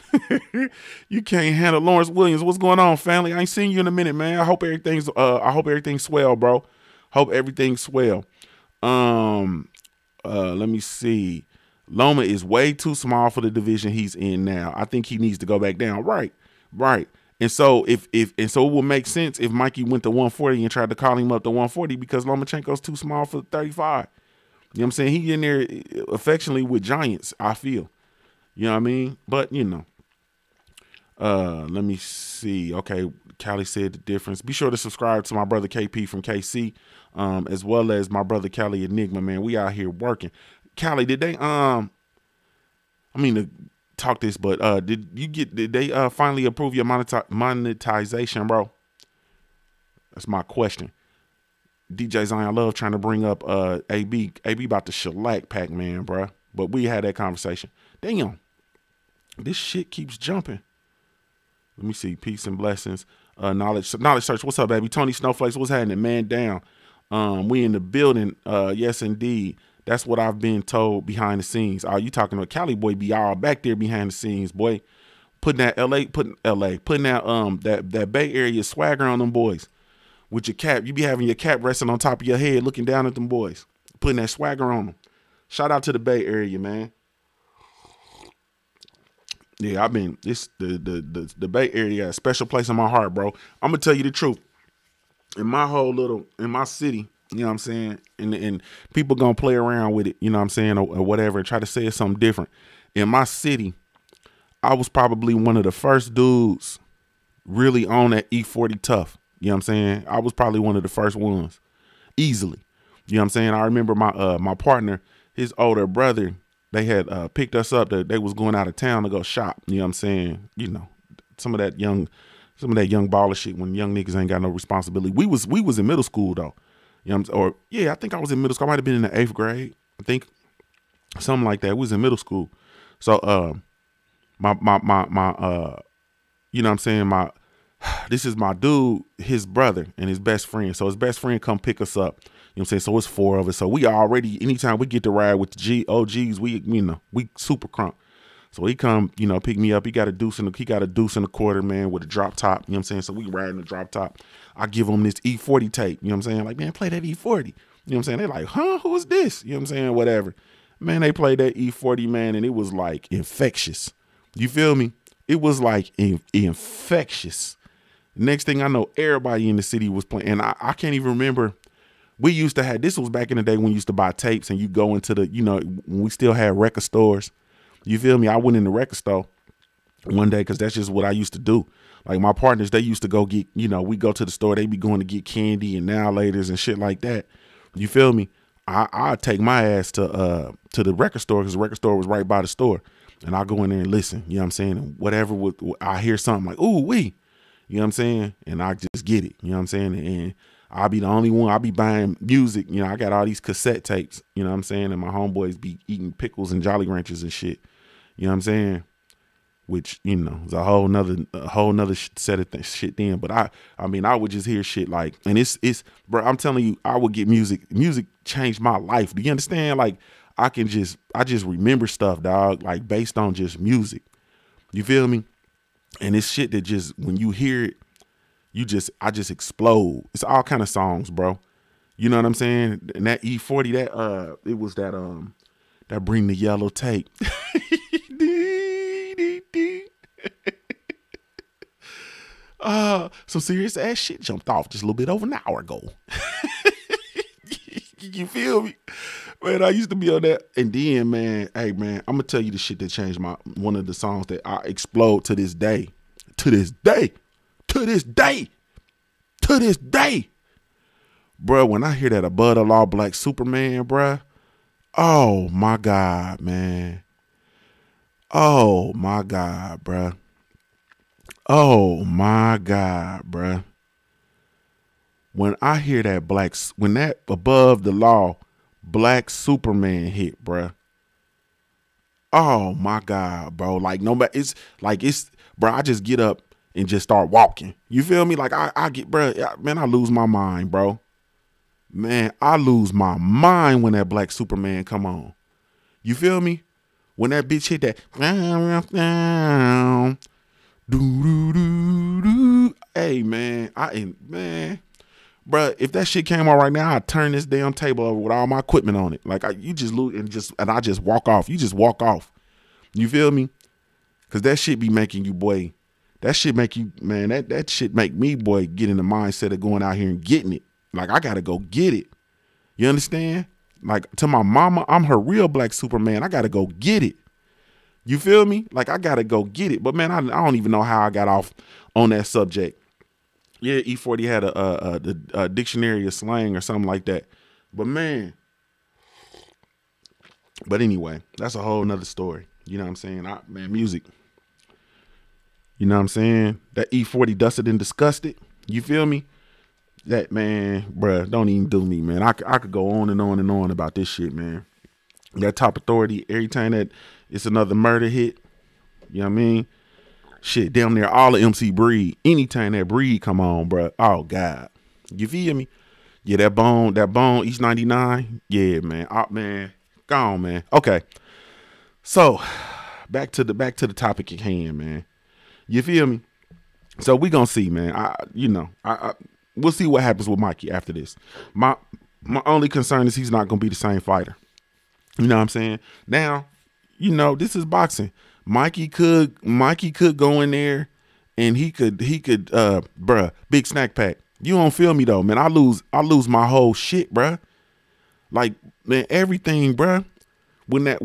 Speaker 1: You can't handle Lawrence Williams. What's going on, family? I ain't seen you in a minute, man. I hope everything's swell, bro. Hope everything's swell. Let me see. Loma is way too small for the division he's in now. I think he needs to go back down. Right. And so it will make sense if Mikey went to 140 and tried to call him up to 140 because Lomachenko's too small for 35. You know what I'm saying? He in there affectionately with giants, I feel. You know what I mean? But, you know. Let me see. Okay, Callie said the difference. Be sure to subscribe to my brother KP from KC, as well as my brother Callie Enigma, man. We out here working. Callie, did they I mean to talk this, but did they finally approve your monetization, bro? That's my question. DJ Zion Love trying to bring up AB about the shellac Pac-Man, bro. But we had that conversation. Damn. This shit keeps jumping. Let me see. Peace and blessings. Knowledge search. What's up, baby? Tony Snowflakes. What's happening? Man down. We in the building. Yes, indeed. That's what I've been told behind the scenes. Oh, you talking to a Cali boy? Be all back there behind the scenes, boy. Putting that that Bay Area swagger on them boys. With your cap, you be having your cap resting on top of your head, looking down at them boys, putting that swagger on them. Shout out to the Bay Area, man. Yeah, the Bay Area got a special place in my heart, bro. I'm gonna tell you the truth. In my city, you know what I'm saying, and people gonna play around with it, you know what I'm saying, or whatever, and try to say it's something different. In my city, I was probably one of the first dudes really on that E40 tough. You know what I'm saying? I was probably one of the first ones, easily. You know what I'm saying? I remember my partner, his older brother, they had picked us up. They was going out of town to go shop. You know what I'm saying? You know, some of that young baller shit when young niggas ain't got no responsibility. We was in middle school though. You know, I think I was in middle school. I might have been in the 8th grade. I think something like that. We was in middle school. So my you know what I'm saying, this is my dude, his brother and his best friend. So his best friend come pick us up. You know what I'm saying? So it's 4 of us. So we already, anytime we get to ride with the OGs, we super crunk. So he come, pick me up. He got a deuce in the quarter, man, with a drop top. You know what I'm saying? So we riding the drop top. I give him this E40 tape. You know what I'm saying? Like, man, play that E40. You know what I'm saying? They're like, huh? Who is this? You know what I'm saying? Whatever. Man, they played that E40, man, and it was like infectious. You feel me? It was like infectious. Next thing I know, everybody in the city was playing. And I can't even remember. We used to have, this was back in the day when we used to buy tapes and you go into the, when we still had record stores. You feel me? I went in the record store one day because that's just what I used to do. Like my partners, they used to go get, we go to the store, they be going to get candy and now laters and shit like that. You feel me? I'd take my ass to the record store because the record store was right by the store. And I go in there and listen, you know what I'm saying? And whatever, I hear something like, ooh, wee. You know what I'm saying? And I just get it. You know what I'm saying? And I'll be the only one. I'll be buying music. I got all these cassette tapes. You know what I'm saying? And my homeboys be eating pickles and Jolly Ranchers and shit. You know what I'm saying? Which, is a whole nother set of shit then. But I would just hear shit like, and it's, bro, I'm telling you, I would get music. Music changed my life. Do you understand? Like, I just remember stuff, dog, like based on just music. You feel me? And it's shit that just, when you hear it, I just explode. It's all kind of songs, bro. You know what I'm saying? And that E40, it was that Bring the Yellow Tape. Some serious ass shit jumped off just a little bit over an hour ago. You feel me? Man, I used to be on that. And then, man, hey, man, I'm going to tell you the shit that changed one of the songs that I explode to this day. To this day. To this day. To this day. Bruh, when I hear that Above the Law Black Superman, bruh. Oh, my God, man. Oh, my God, bruh. Oh, my God, bruh. when I hear that when that Above the Law Black Superman hit, bruh. Oh my God, bro. Like it's bro, I just get up and just start walking. You feel me? Like I get, bro, man, I lose my mind, bro. Man, I lose my mind when that Black Superman come on. You feel me? When that bitch hit that, hey man, man, bruh, if that shit came on right now, I'd turn this damn table over with all my equipment on it. Like you just lose and I just walk off. You just walk off. You feel me? Cause that shit be making you, boy. That shit make you, man. That shit make me, boy, get in the mindset of going out here and getting it. Like I gotta go get it. You understand? Like to my mama, I'm her real Black Superman. I gotta go get it. You feel me? Like I gotta go get it. But man, I don't even know how I got off on that subject. Yeah, E40 had a dictionary of slang or something like that. But man, anyway, that's a whole nother story. You know what I'm saying? Man, music. You know what I'm saying? That E40 dusted and disgusted. You feel me? That, man, bruh, don't even do me, man. I could go on and on and on about this shit, man. That Top Authority, every time that it's another murder hit, you know what I mean? Shit, damn near all of MC Breed. Anytime that Breed come on, bruh, oh God. You feel me? Yeah, that bone, East 99. Yeah, man. Man, gone, man. Okay. So, back to the topic at hand, man. You feel me? So we gonna see, man. We'll see what happens with Mikey after this. My only concern is he's not gonna be the same fighter. You know what I'm saying? Now, this is boxing. Mikey could go in there and he could bruh, big snack pack. You don't feel me though, man. I lose my whole shit, bruh. Like, man, everything, bruh. When that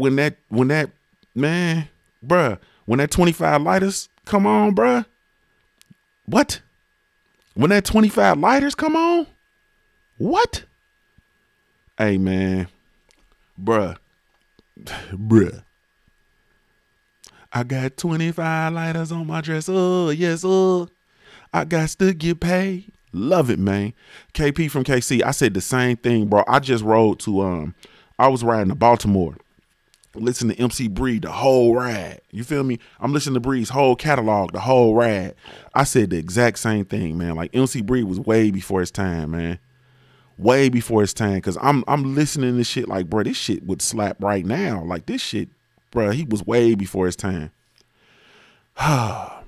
Speaker 1: man, bruh, when that 25 lighters come on, bruh. What? When that 25 lighters come on? What? Hey, man. Bruh. I got 25 lighters on my dress. Oh, yes, I got to get paid. Love it, man. KP from KC. I said the same thing, bro. I just rode to, I was riding to Baltimore. Listen to MC Breed the whole ride. You feel me? I'm listening to Breed's whole catalog, the whole ride. I said the exact same thing, man. Like MC Breed was way before his time, man. Way before his time. Cause I'm listening to shit like, bro, this shit would slap right now. Like this shit, bro, he was way before his time. Ron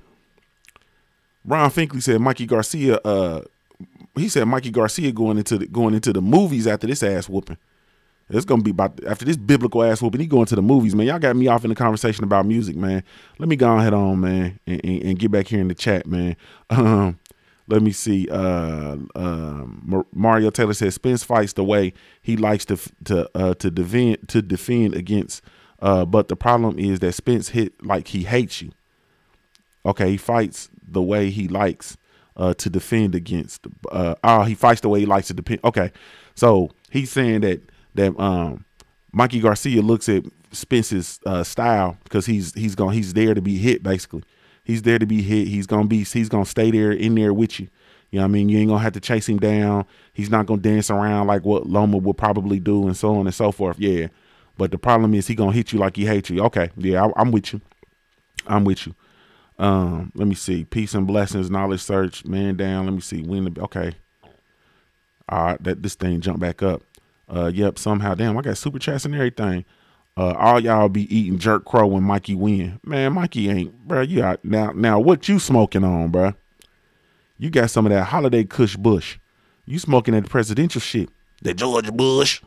Speaker 1: Finkley said Mikey Garcia, he said Mikey Garcia going into the movies after this ass whooping. It's going to be about, after this biblical ass whooping, he going to the movies, man. Y'all got me off in the conversation about music, man. Let me go ahead on, man, and get back here in the chat, man. Let me see. Mario Taylor says Spence fights the way he likes to defend against, but the problem is that Spence hit like he hates you. Okay, he fights the way he likes to defend against. He fights the way he likes to defend. Okay, so he's saying that Mikey Garcia looks at Spence's style because he's there to be hit. Basically, he's there to be hit. He's gonna stay there in there with you. You know what I mean? You ain't gonna have to chase him down. He's not gonna dance around like what Loma would probably do, and so on and so forth. Yeah, but the problem is he gonna hit you like he hates you. Okay, yeah, I'm with you. I'm with you. Let me see. Peace and blessings, knowledge search, man down. Let me see. Okay. All right, this thing jumped back up. Yep, somehow. Damn, I got super chats and everything. All y'all be eating jerk crow when Mikey win. Man, Mikey ain't, bro. You out now what you smoking on, bro? You got some of that holiday Kush Bush. You smoking that presidential shit. That George Bush.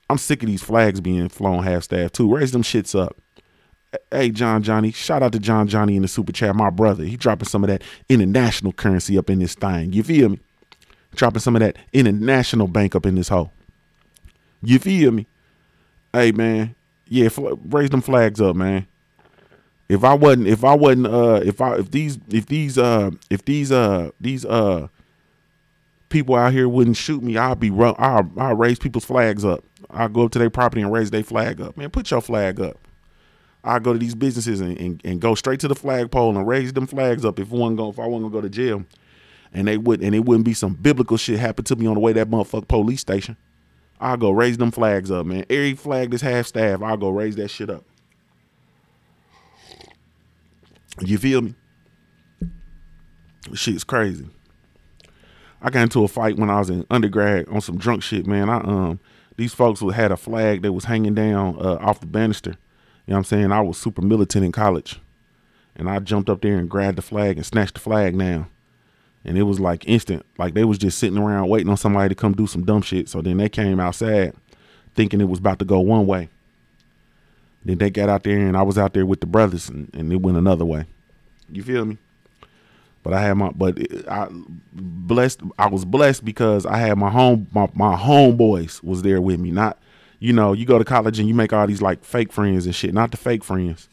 Speaker 1: I'm sick of these flags being flown half-staff too. Raise them shits up. Hey, Johnny. Shout out to Johnny in the super chat. My brother. He dropping some of that international currency up in this thing. You feel me? Dropping some of that international bank up in this hole. You feel me? Hey, man. Yeah, raise them flags up, man. If these people out here wouldn't shoot me, I'll raise people's flags up. I'll go up to their property and raise their flag up. Man, put your flag up. I'll go to these businesses and go straight to the flagpole and raise them flags up if I wasn't gonna go to jail. and it wouldn't be some biblical shit happen to me on the way to that motherfucking police station. I'll go raise them flags up, man. Every flag that's half staff, I'll go raise that shit up. You feel me? Shit's crazy. I got into a fight when I was in undergrad on some drunk shit, man. These folks had a flag that was hanging down off the banister. You know what I'm saying? I was super militant in college. And I jumped up there and grabbed the flag and snatched the flag down. And it was like instant. Like they was just sitting around waiting on somebody to come do some dumb shit. So then they came outside thinking it was about to go one way. Then they got out there and I was out there with the brothers and it went another way. You feel me? But I was blessed because I had my homeboys was there with me. Not, you know, you go to college and you make all these like fake friends and shit. Not the fake friends.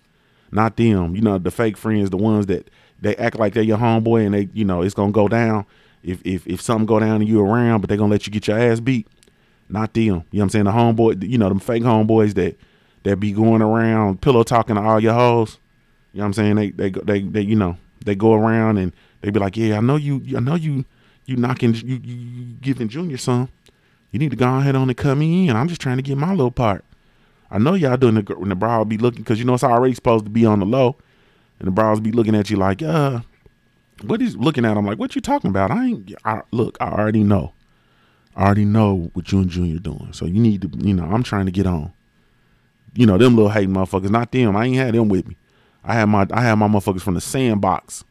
Speaker 1: Not them. You know, the fake friends, the ones that they act like they're your homeboy and they, you know, it's gonna go down if something go down and you around, but they're gonna let you get your ass beat. Not them. You know what I'm saying? The homeboy, you know, them fake homeboys that be going around pillow talking to all your hoes. You know what I'm saying? They you know, they go around and they be like, yeah, I know you knocking, you giving Junior some. You need to go ahead on and come in. I'm just trying to get my little part. I know y'all doing when the bra be looking, because you know it's already supposed to be on the low, and the bras be looking at you like, what is looking at? I'm like, what you talking about? Look, I already know. I already know what you and Junior doing. So you need to, you know, I'm trying to get on. You know, them little hating motherfuckers, not them. I ain't had them with me. I had my motherfuckers from the sandbox.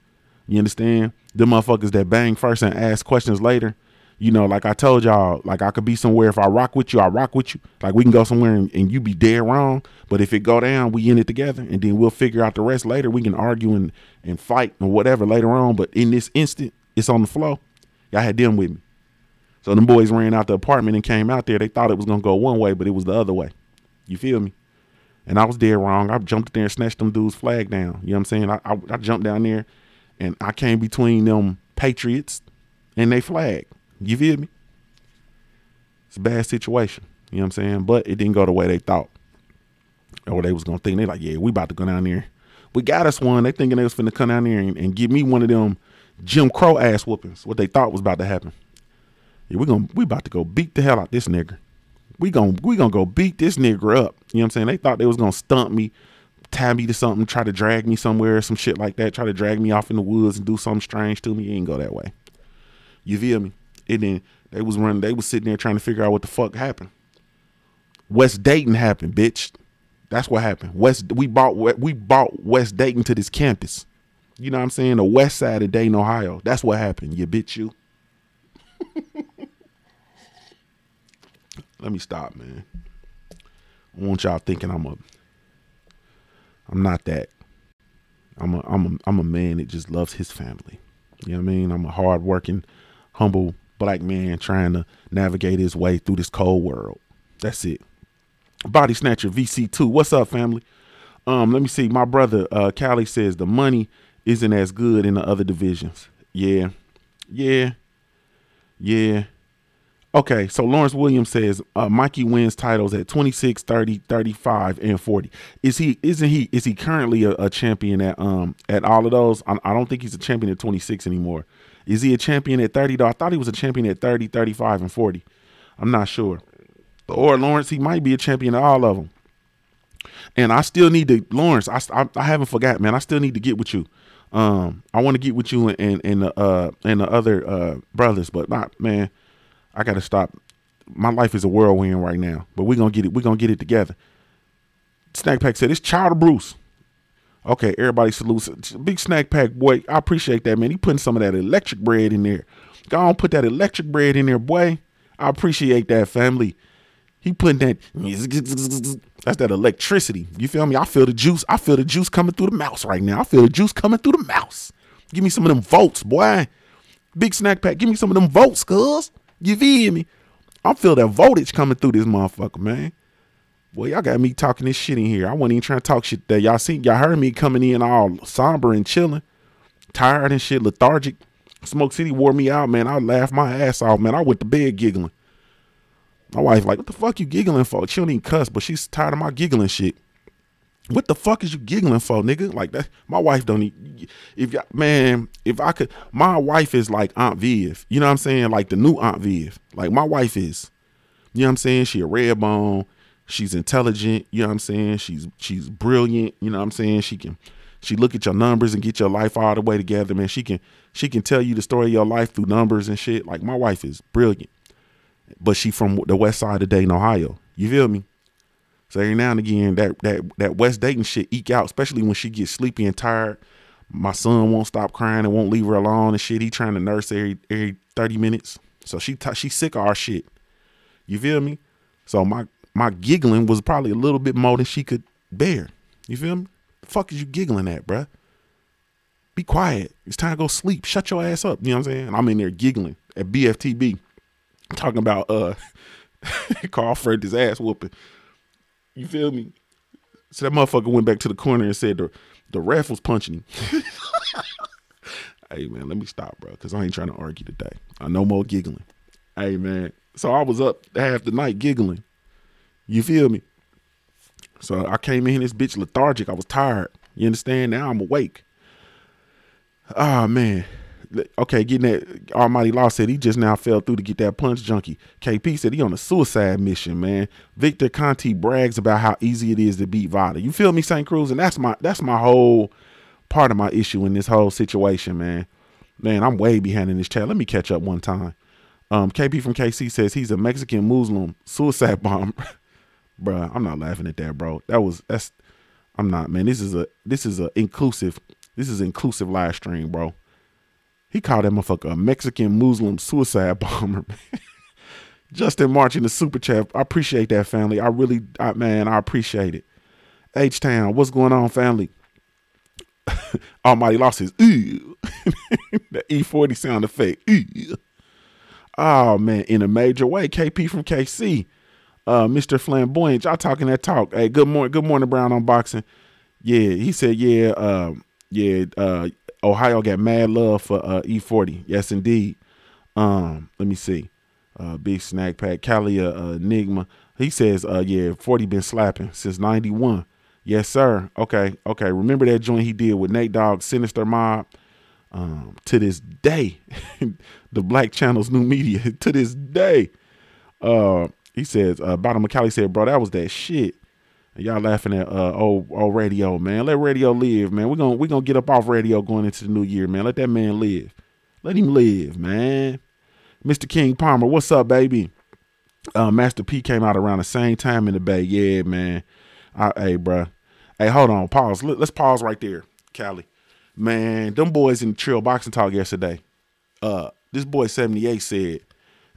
Speaker 1: You understand? Them motherfuckers that bang first and ask questions later. You know, like I told y'all, like I could be somewhere. If I rock with you, I rock with you. Like we can go somewhere and you be dead wrong. But if it go down, we in it together. And then we'll figure out the rest later. We can argue and fight or whatever later on. But in this instant, it's on the flow. Y'all had them with me. So them boys ran out the apartment and came out there. They thought it was going to go one way, but it was the other way. You feel me? And I was dead wrong. I jumped there and snatched them dudes' flag down. You know what I'm saying? I jumped down there and I came between them patriots and they flag. You feel me? It's a bad situation. You know what I'm saying? But it didn't go the way they thought. Or they was going to think. They like, yeah, we about to go down there. We got us one. They thinking they was finna come down there and give me one of them Jim Crow ass whoopings. What they thought was about to happen. Yeah, we about to go beat the hell out this nigger. We gonna go beat this nigger up. You know what I'm saying? They thought they was gonna stump me, tie me to something, try to drag me somewhere, some shit like that, try to drag me off in the woods and do something strange to me. It ain't go that way. You feel me? And then they was sitting there trying to figure out what the fuck happened. West Dayton happened, bitch. That's what happened. We bought West Dayton to this campus. You know what I'm saying? The west side of Dayton, Ohio. That's what happened, you bitch you. Let me stop, man. I want y'all thinking I'm not that. I'm a man that just loves his family. You know what I mean? I'm a hardworking, humble black man trying to navigate his way through this cold world. That's it. Body Snatcher VC2. What's up, family? Let me see. My brother Callie says the money isn't as good in the other divisions. Yeah. Okay, so Lawrence Williams says Mikey wins titles at 26, 30, 35, and 40. Is he currently a champion at all of those? I don't think he's a champion at 26 anymore. Is he a champion at 30 though? I thought he was a champion at 30, 35, and 40. I'm not sure. Or Lawrence, he might be a champion at all of them. And I still need to, Lawrence, I haven't forgot, man. I still need to get with you. I want to get with you and the other brothers, but not, man. I got to stop. My life is a whirlwind right now, but we're going to get it. We're going to get it together. Snack Pack said, it's Child of Bruce. Okay, everybody salutes. Big Snack Pack, boy. I appreciate that, man. He putting some of that electric bread in there. Go on, put that electric bread in there, boy. I appreciate that, family. He putting that. That's that electricity. You feel me? I feel the juice. I feel the juice coming through the mouse right now. I feel the juice coming through the mouse. Give me some of them votes, boy. Big Snack Pack, give me some of them votes, cuz. You feel me? I feel that voltage coming through this motherfucker, man. Boy, y'all got me talking this shit in here. I wasn't even trying to talk shit there. Y'all heard me coming in all somber and chilling, tired and shit, lethargic. Smoke City wore me out, man. I laughed my ass off, man. I went to bed giggling. My wife like, what the fuck you giggling for? She don't even cuss, but she's tired of my giggling shit. What the fuck is you giggling for, nigga? Like that. My wife don't eat. If I could, my wife is like Aunt Viv. You know what I'm saying? Like the new Aunt Viv. Like my wife is. You know what I'm saying? She a red bone. She's intelligent. You know what I'm saying? She's brilliant. You know what I'm saying? She look at your numbers and get your life all the way together, man. She can tell you the story of your life through numbers and shit. Like my wife is brilliant, but she from the west side of Dayton, Ohio. You feel me? So every now and again, that West Dayton shit eke out, especially when she gets sleepy and tired. My son won't stop crying and won't leave her alone and shit. He trying to nurse every 30 minutes. So she's sick of our shit. You feel me? So my giggling was probably a little bit more than she could bear. You feel me? The fuck is you giggling at, bruh? Be quiet. It's time to go sleep. Shut your ass up. You know what I'm saying? And I'm in there giggling at BFTB, talking about Carl Freddy's ass whooping. You feel me? So that motherfucker went back to the corner and said the ref was punching him. Hey man, let me stop, bro, because I ain't trying to argue today. No more giggling. Hey man. So I was up half the night giggling. You feel me? So I came in this bitch lethargic. I was tired. You understand? Now I'm awake. Ah, man. Okay, getting that Almighty Law said he just now fell through to get that punch junkie. KP said he on a suicide mission, man. Victor Conti brags about how easy it is to beat Vada. You feel me, St. Cruz? And that's my whole part of my issue in this whole situation, man. Man, I'm way behind in this chat. Let me catch up one time. KP from KC says he's a Mexican Muslim suicide bomber. Bruh, I'm not laughing at that, bro. I'm not, man. This is inclusive live stream, bro. He called that motherfucker a Mexican Muslim suicide bomber. Justin March in the super chat. I appreciate that, family. I appreciate it. H-Town, what's going on, family? Almighty Law says, ew. The E40 sound effect. Ew. Oh, man, in a major way. KP from KC. Mr. Flamboyant, y'all talking that talk. Hey, good morning, Brown Unboxing. Yeah, he said, Ohio got mad love for E40. Yes, indeed. Let me see. Big Snack Pack, Calia, Enigma. He says, 40 been slapping since 91. Yes, sir. Okay. Remember that joint he did with Nate Dogg, Sinister Mob? To this day, the Black Channel's new media, to this day. He says, Bottom McCallie said, bro, that was that shit. Y'all laughing at old radio, man. Let radio live, man. We're gonna get up off radio going into the new year, man. Let that man live. Let him live, man. Mr. King Palmer, what's up, baby? Master P came out around the same time in the Bay. Yeah, man. Hey, bro. Hey, hold on. Pause. Let's pause right there, Callie. Man, them boys in the Trill Boxing Talk yesterday. This boy 78 said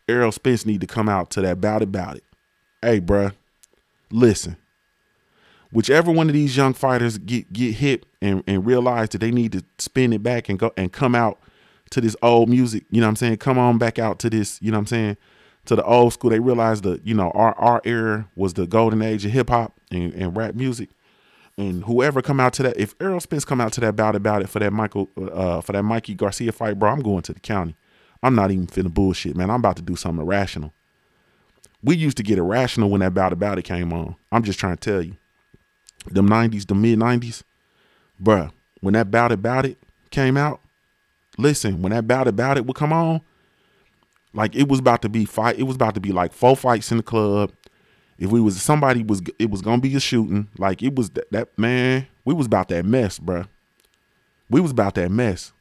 Speaker 1: Errol Spence need to come out to that bout it. Hey, bruh, listen. Whichever one of these young fighters get hit and realize that they need to spin it back and go and come out to this old music, you know what I'm saying? Come on back out to this, you know what I'm saying? To the old school. They realize that, our era was the golden age of hip hop and rap music. And whoever come out to that, if Errol Spence come out to that bout it for that Mikey Garcia fight, bro, I'm going to the county. I'm not even finna bullshit, man. I'm about to do something irrational. We used to get irrational when that bout it came on. I'm just trying to tell you. Them 90s, the mid 90s, bruh, when that bout it came out, listen, when that bout it would come on, like it was about to be like 4 fights in the club. If it was gonna be a shooting. Like it was that man, we was about that mess, bruh. We was about that mess.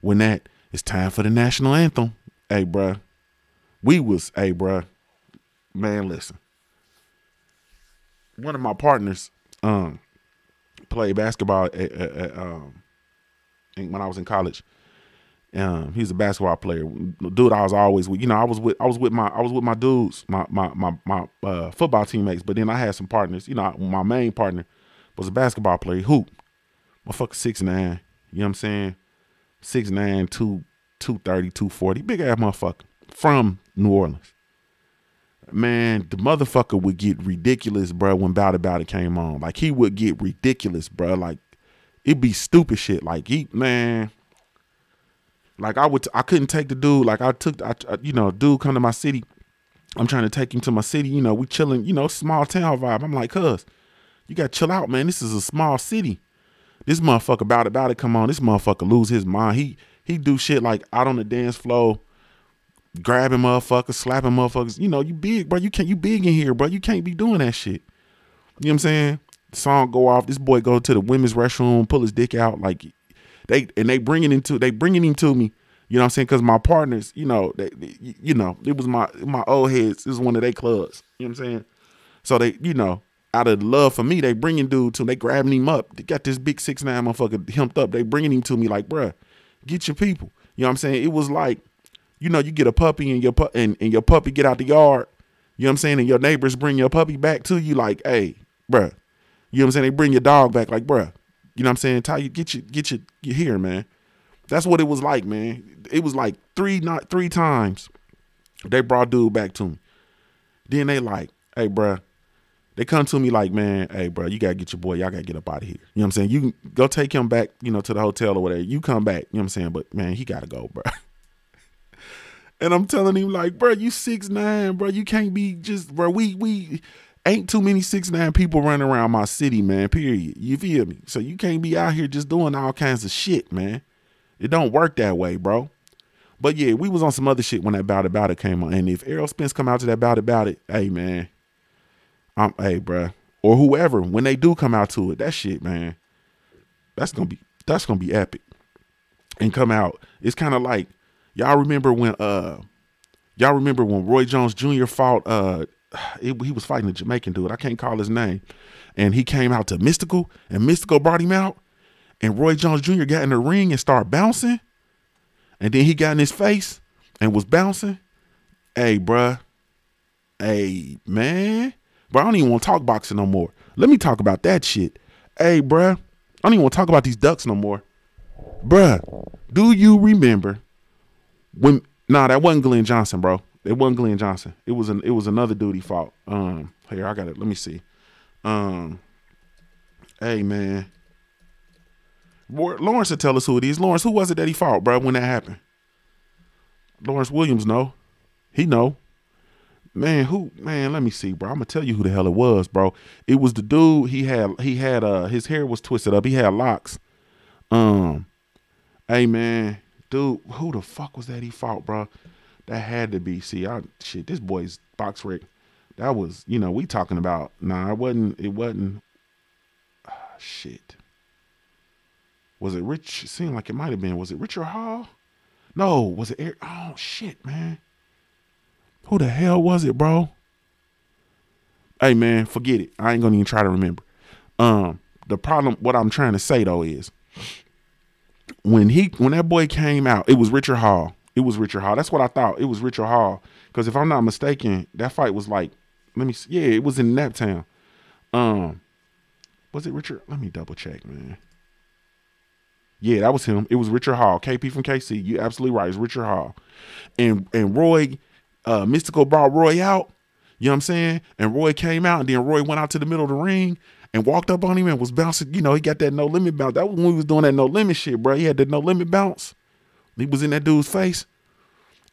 Speaker 1: When it's time for the national anthem. Hey, bruh. Bruh. Man, listen. One of my partners played basketball when I was in college. He's a basketball player. Dude, I was always with. I was with my dudes, my football teammates. But then I had some partners. My main partner was a basketball player. Hoop, motherfucker, 6'9". You know what I'm saying? 6'9", 230, 240, big ass motherfucker from New Orleans. Man, the motherfucker would get ridiculous, bro, when Bout It came on. Like, he would get ridiculous, bro. Like, it'd be stupid shit. Like, like I couldn't take the dude. Like, dude come to my city. I'm trying to take him to my city. We chilling, small town vibe. I'm like, cuz, You got to chill out, man. This is a small city. This motherfucker about it. Come on, this motherfucker lose his mind. He do shit like out on the dance floor, grabbing motherfuckers, slapping motherfuckers. You know, you big, bro. You big in here, bro. You can't be doing that shit. You know what I'm saying? The song go off. This boy go to the women's restroom, pull his dick out, like they bringing him to me. You know what I'm saying? Because my partners, you know, it was my old heads. This was one of their clubs. You know what I'm saying? So they, you know, out of love for me, they bringing dude to me. They grabbing him up. They got this big 6'9" motherfucker humped up. They bringing him to me like, bruh, get your people. You know what I'm saying? It was like, you know, you get a puppy and your puppy get out the yard. You know what I'm saying? And your neighbors bring your puppy back to you like, hey, bruh. You know what I'm saying? They bring your dog back like, bruh. You know what I'm saying? Ty, you get your here, man. That's what it was like, man. It was like three times they brought dude back to me. Then they like, hey, bruh. They come to me like, man, hey, bro, you got to get your boy. Y'all got to get up out of here. You know what I'm saying? You can go take him back, you know, to the hotel or whatever. You come back. You know what I'm saying? But, man, he got to go, bro. And I'm telling him like, bro, you 6'9", bro. You can't be just, bro, we ain't too many 6'9" people running around my city, man, period. You feel me? So you can't be out here just doing all kinds of shit, man. It don't work that way, bro. But, yeah, we was on some other shit when that Bout It came on. And if Errol Spence come out to that Bout It, hey, man. Hey, bro, or whoever, when they do come out to it, that shit, man, that's gonna be epic. And come out, it's kind of like y'all remember when Roy Jones Jr. fought he was fighting a Jamaican dude. I can't call his name, and he came out to Mystical, and Mystical brought him out, and Roy Jones Jr. got in the ring and started bouncing, and then he got in his face and was bouncing. Hey, bruh, hey, man. Bro, I don't even want to talk boxing no more. Let me talk about that shit. Hey, bruh, I don't even want to talk about these ducks no more. Bruh, do you remember when? Nah, that wasn't Glenn Johnson, bro. It wasn't Glenn Johnson. It was another dude he fought. Here, I got it. Let me see. Hey, man. Lawrence will tell us who it is. Lawrence, who was it that he fought, bro, when that happened? Lawrence Williams, no. He know. Man, let me see, bro. I'm gonna tell you who the hell it was, bro. It was the dude, he had his hair was twisted up. He had locks. Hey, man, dude, who the fuck was that he fought, bro? That had to be, shit, this boy's box rec. That was, you know, we talking about, nah, it wasn't, shit. Was it Rich? It seemed like it might have been. Was it Richard Hall? No, was it Eric? Oh, shit, man. Who the hell was it, bro? Hey, man, forget it. I ain't gonna even try to remember. The problem, what I'm trying to say though is, when that boy came out, it was Richard Hall. It was Richard Hall. That's what I thought. It was Richard Hall. Because if I'm not mistaken, that fight was like, let me see. Yeah, it was in Naptown. Was it Richard? Let me double check, man. Yeah, that was him. It was Richard Hall. KP from KC. You absolutely right. It's Richard Hall. And Roy, Mystical brought Roy out. You know what I'm saying? And Roy came out, and then Roy went out to the middle of the ring and walked up on him and was bouncing. You know, he got that no limit bounce. That was when we was doing that no limit shit, bro. He had that no limit bounce. He was in that dude's face.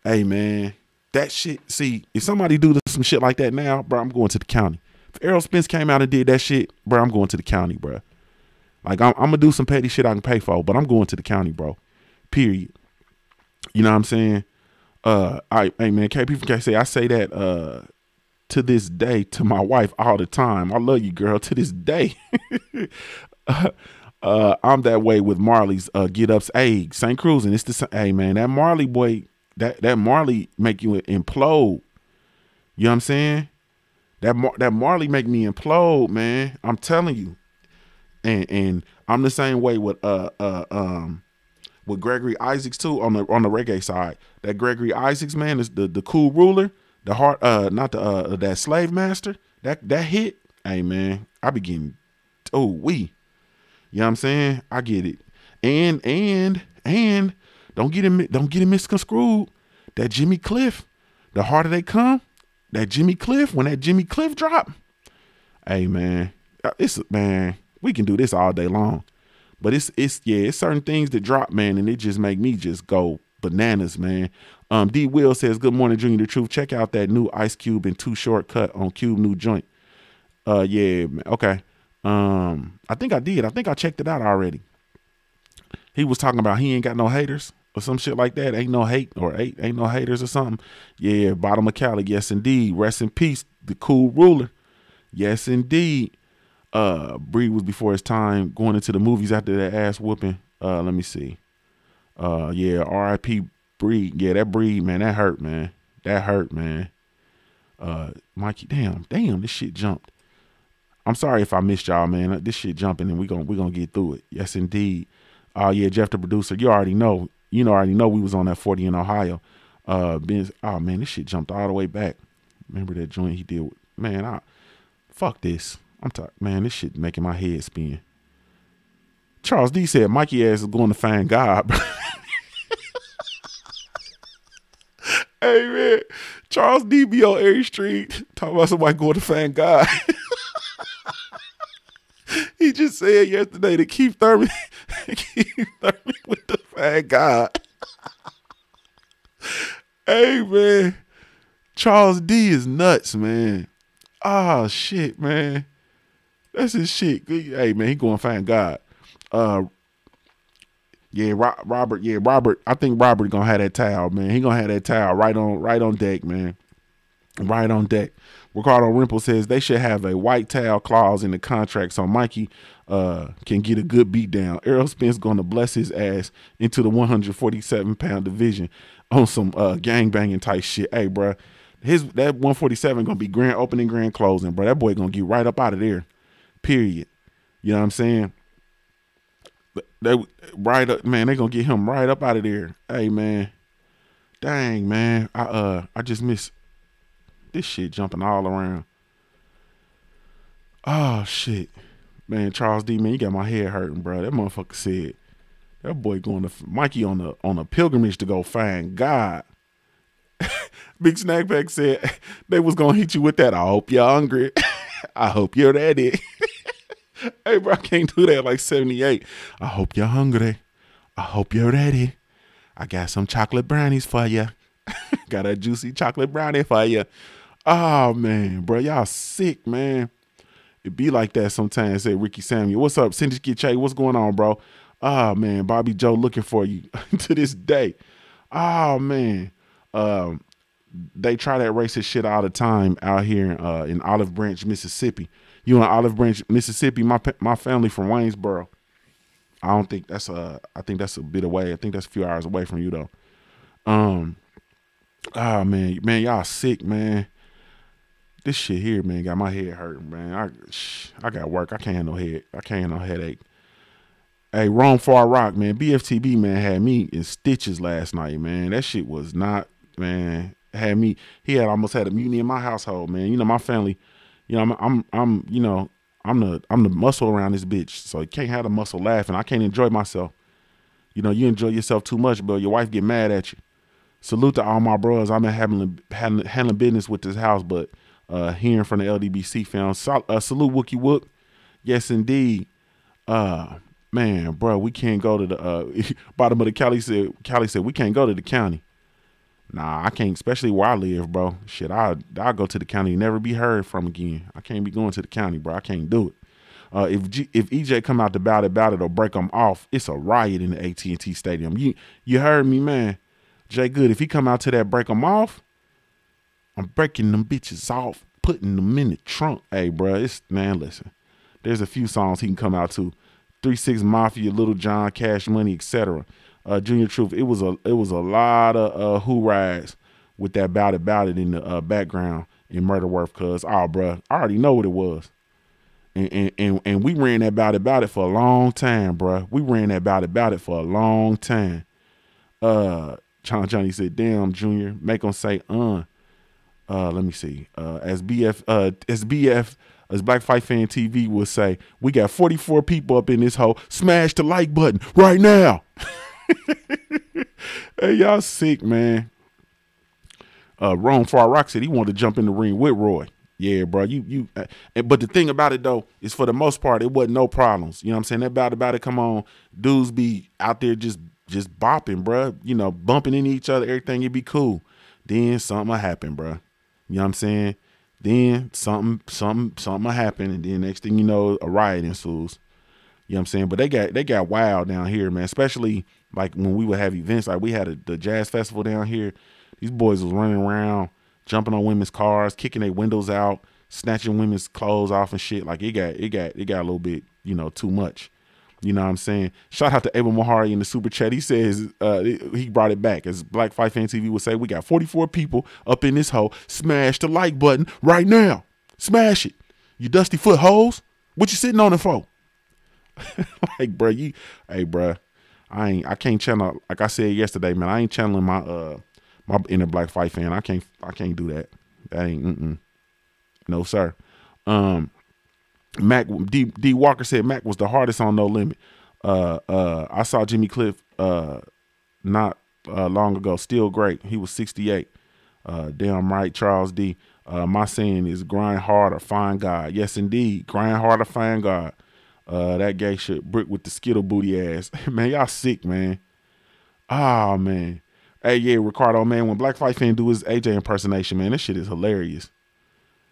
Speaker 1: Hey, man, that shit. See, if somebody do some shit like that now, bro, I'm going to the county. If Errol Spence came out and did that shit, bro, I'm going to the county, bro. Like, I'm going to do some petty shit I can pay for, but I'm going to the county, bro. Period. You know what I'm saying? Hey, man, KP from KC, I say that to this day to my wife all the time. I love you, girl, to this day. I'm that way with Marley's get-ups. Hey, St. Cruising, it's the hey, man, that Marley boy, that Marley make you implode. You know what I'm saying? That Marley make me implode, man. I'm telling you. And I'm the same way with Gregory Isaacs too on the reggae side. That Gregory Isaacs, man, is the cool ruler, the heart, not the that slave master. That hit, hey, man, I be getting, you know what I'm saying? I get it. And don't get it misconstrued. That Jimmy Cliff, the harder they come, that Jimmy Cliff, when that Jimmy Cliff drop, hey, man, man, we can do this all day long. But it's certain things that drop, man, and it just make me just go bananas, man. D Will says, good morning, Junior the Truth. Check out that new Ice Cube and Too Short cut on Cube new joint. Yeah, man. Okay. I think I did. I think I checked it out already. He was talking about he ain't got no haters or some shit like that. Ain't no hate or ain't no haters or something. Yeah, Bottom of Cali. Yes, indeed. Rest in peace, the cool ruler. Yes, indeed. Breed was before his time going into the movies after that ass whooping. Let me see. Yeah, R.I.P. Breed. Yeah, that Breed, man, that hurt, man. That hurt, man. Mikey, damn, this shit jumped. I'm sorry if I missed y'all, man. This shit jumping and we gonna get through it. Yes, indeed. Yeah, Jeff the producer, you already know. Already know we was on that 40 in Ohio. Oh man, this shit jumped all the way back. Remember that joint he did with, man, fuck this. I'm tired. Man, this shit making my head spin. Charles D said Mikey ass is going to find God. Hey man, Charles D be on every street talking about somebody going to find God. He just said yesterday to Keith Thurman with the find God. Hey man, Charles D is nuts, man. Oh shit, man. That's his shit. Hey man, he going to find God. Yeah, Robert. Yeah, Robert. I think Robert gonna have that towel, man. He gonna have that towel right on deck, man. Right on deck. Ricardo Rimple says they should have a white towel clause in the contract so Mikey can get a good beat down. Errol Spence gonna bless his ass into the 147-pound division on some gang banging type shit. Hey, bro, that 147 gonna be grand opening, grand closing, bro. That boy gonna get right up out of there. Period. You know what I'm saying? They right up, man. They gonna get him right up out of there. Hey man, dang man, I just miss this shit jumping all around. Oh shit, man. Charles D, man, you got my head hurting, bro. That motherfucker said that boy going to Mikey on a pilgrimage to go find God. Big Snackback said they was gonna hit you with that. I hope you're hungry. I hope you're ready. Hey, bro, I can't do that like 78. I hope you're hungry. I hope you're ready. I got some chocolate brownies for you. Got a juicy chocolate brownie for you. Oh, man, bro, y'all sick, man. It be like that sometimes, said Ricky Samuel. What's up, Syndicate Che? What's going on, bro? Oh, man, Bobby Joe looking for you to this day. Oh, man. They try that racist shit all the time out here in Olive Branch, Mississippi. You in Olive Branch, Mississippi? My family from Waynesboro. I don't think that's I think that's a bit away. I think that's a few hours away from you though. Oh man, y'all sick, man. This shit here, man, got my head hurting, man. I got work. I can't handle headache. Hey, Rome Far Rock, man. BFTB, man, had me in stitches last night, man. That shit was not, man. He had almost had a mutiny in my household, man. You know, my family. You know, I'm the muscle around this bitch, so you can't have the muscle laughing. I can't enjoy myself. You know, you enjoy yourself too much, bro. Your wife get mad at you. Salute to all my bros. I've been handling business with this house, but hearing from the LDBC fam. Salute Wookie Wook. Yes, indeed. Man, bro, we can't go to the bottom of the Cali said we can't go to the county. Nah, I can't, especially where I live, bro. Shit, I'll go to the county and never be heard from again. I can't be going to the county, bro. I can't do it. If EJ come out to bout it or break them off, it's a riot in the AT&T Stadium. You heard me, man. Jay Good, if he come out to that break them off, I'm breaking them bitches off, putting them in the trunk. Hey, bro, man, listen. There's a few songs he can come out to. 3-6 Mafia, Little John, Cash Money, etc. Junior Truth, it was a lot of who rides with that bout it in the background in Murder Worth, cuz bro, I already know what it was. And we ran that bout it for a long time, bro. We ran that bout it for a long time. Johnny said, damn, Junior, make them say let me see. As Black Fight Fan TV would say, we got 44 people up in this hole. Smash the like button right now. Hey, y'all sick, man. Rome Far Rock said he wanted to jump in the ring with Roy. Yeah, bro. But the thing about it though is, for the most part, it wasn't no problems. You know what I'm saying? That about it. Come on, dudes be out there just bopping, bro. You know, bumping into each other, everything. It'd be cool. Then something will happen, bro. You know what I'm saying? Then something will happen, and then next thing you know, a riot ensues. You know what I'm saying? But they got wild down here, man. Especially like when we would have events, like we had the jazz festival down here. These boys was running around, jumping on women's cars, kicking their windows out, snatching women's clothes off and shit. Like it got a little bit, too much. You know what I'm saying? Shout out to Abel Mahari in the super chat. He says he brought it back. As Black Fight Fan TV would say, we got 44 people up in this hole. Smash the like button right now. Smash it. You dusty foot hoes. What you sitting on it for? Like, bro, hey, bro, I can't channel. Like I said yesterday, man, I ain't channeling my inner Black Fight Fan. I can't do that. That ain't, no, sir. Mac D Walker said Mac was the hardest on No Limit. I saw Jimmy Cliff not long ago. Still great. He was 68. Damn right, Charles D. My saying is grind hard or find God. Yes, indeed. Grind hard or find God. That gay shit brick with the Skittle booty ass. Man, y'all sick, man. Ah, man. Hey, yeah, Ricardo, man, when Black Fight Fan do his AJ impersonation, man, this shit is hilarious.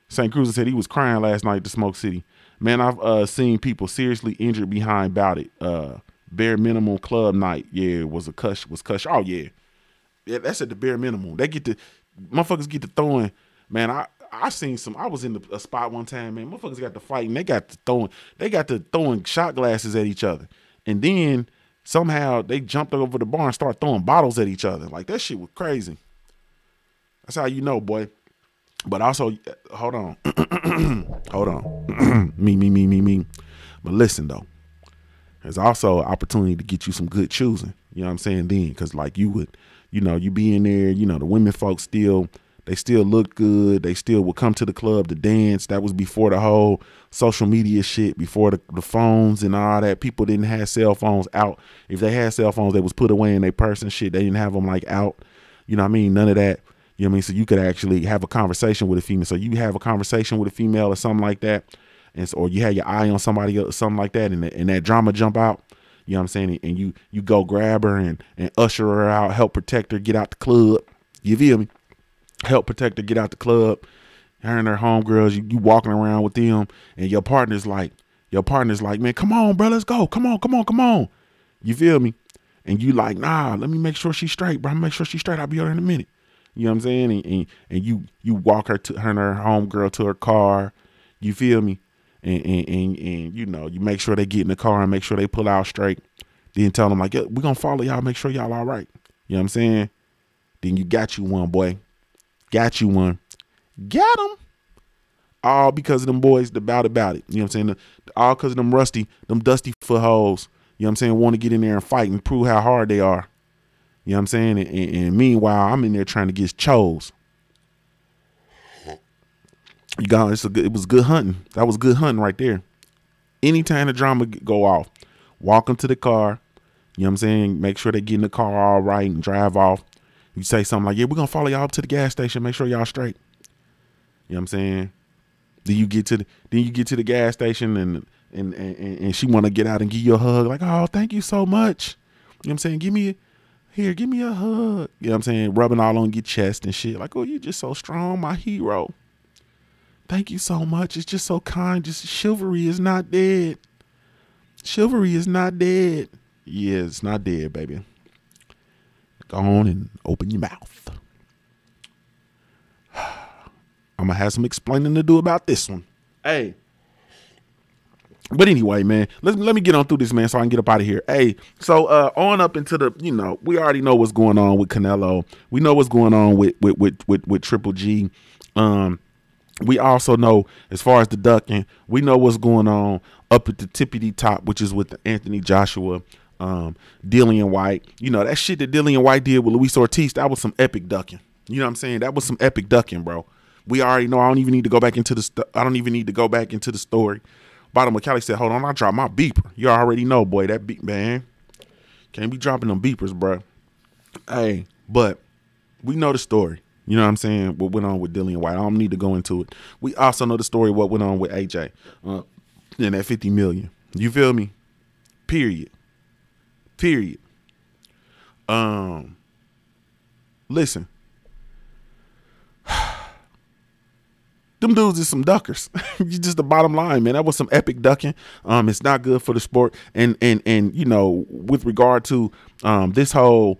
Speaker 1: St. Cruz said he was crying last night to Smoke City. Man, I've seen people seriously injured behind Bout It. Bare minimum club night. Yeah, was cush. Oh, yeah. Yeah, that's at the bare minimum. Motherfuckers get to throwing. Man, I seen some. I was in a spot one time, man. Motherfuckers got to fighting. They got to throwing shot glasses at each other. And then somehow they jumped over the bar and started throwing bottles at each other. Like, that shit was crazy. That's how you know, boy. But also, hold on. Hold on. Me. But listen, though. There's also an opportunity to get you some good choosing. You know what I'm saying? Then, because like you would, you be in there, the women folks they still look good. They still would come to the club to dance. That was before the whole social media shit, before the phones and all that. People didn't have cell phones out. If they had cell phones, they was put away in their purse and shit. They didn't have them like out. You know what I mean? None of that. You know what I mean? So you could actually have a conversation with a female. So you have a conversation with a female or something like that. Or you had your eye on somebody else or something like that, and that drama jump out. You know what I'm saying? And you go grab her and usher her out, help protect her, get out the club. You feel me? Help protect her, get out the club. Her and her homegirls, you walking around with them, and your partner's like, man, come on, bro, let's go. Come on. You feel me? And you like, nah, let me make sure she's straight, bro. Make sure she's straight. I'll be over in a minute. You know what I'm saying? And you walk her and her homegirl to her car. You feel me? And you make sure they get in the car and make sure they pull out straight. Then tell them like, yeah, we're gonna follow y'all, make sure y'all all right. You know what I'm saying? Then you got you one, boy. Got you one. Got them. All because of them boys about it. You know what I'm saying? All because of them dusty footholes. You know what I'm saying? Want to get in there and fight and prove how hard they are. You know what I'm saying? And meanwhile, I'm in there trying to get chose. You guys, it was good hunting. That was good hunting right there. Anytime the drama go off, walk them to the car. You know what I'm saying? Make sure they get in the car all right and drive off. You say something like, yeah, we're going to follow y'all up to the gas station. Make sure y'all straight. You know what I'm saying? Then you get to the gas station and she want to get out and give you a hug. Like, oh, thank you so much. You know what I'm saying? Give me a hug. You know what I'm saying? Rubbing all on your chest and shit. Like, oh, you just so strong, my hero. Thank you so much. It's just so kind. Just chivalry is not dead. Chivalry is not dead. Yeah, it's not dead, baby. Go on and open your mouth. I'm going to have some explaining to do about this one. Hey. But anyway, man, let me get on through this, man, so I can get up out of here. Hey, so on up into the, we already know what's going on with Canelo. We know what's going on with Triple G. We also know, as far as the ducking, we know what's going on up at the tippity top, which is with Anthony Joshua, Dillian White. That shit that Dillian White did with Luis Ortiz, that was some epic ducking. You know what I'm saying? That was some epic ducking, bro. We already know. I don't even need to go back into the story. Bottom McCallie said, hold on, I dropped my beeper. You already know, boy, that beep, man. Can't be dropping them beepers, bro. Hey, but we know the story. You know what I'm saying? What went on with Dillian White. I don't need to go into it. We also know the story what went on with AJ. And that $50 million. You feel me? Period. Listen. Them dudes is some duckers. Just the bottom line, man. That was some epic ducking. It's not good for the sport. And you know, with regard to this whole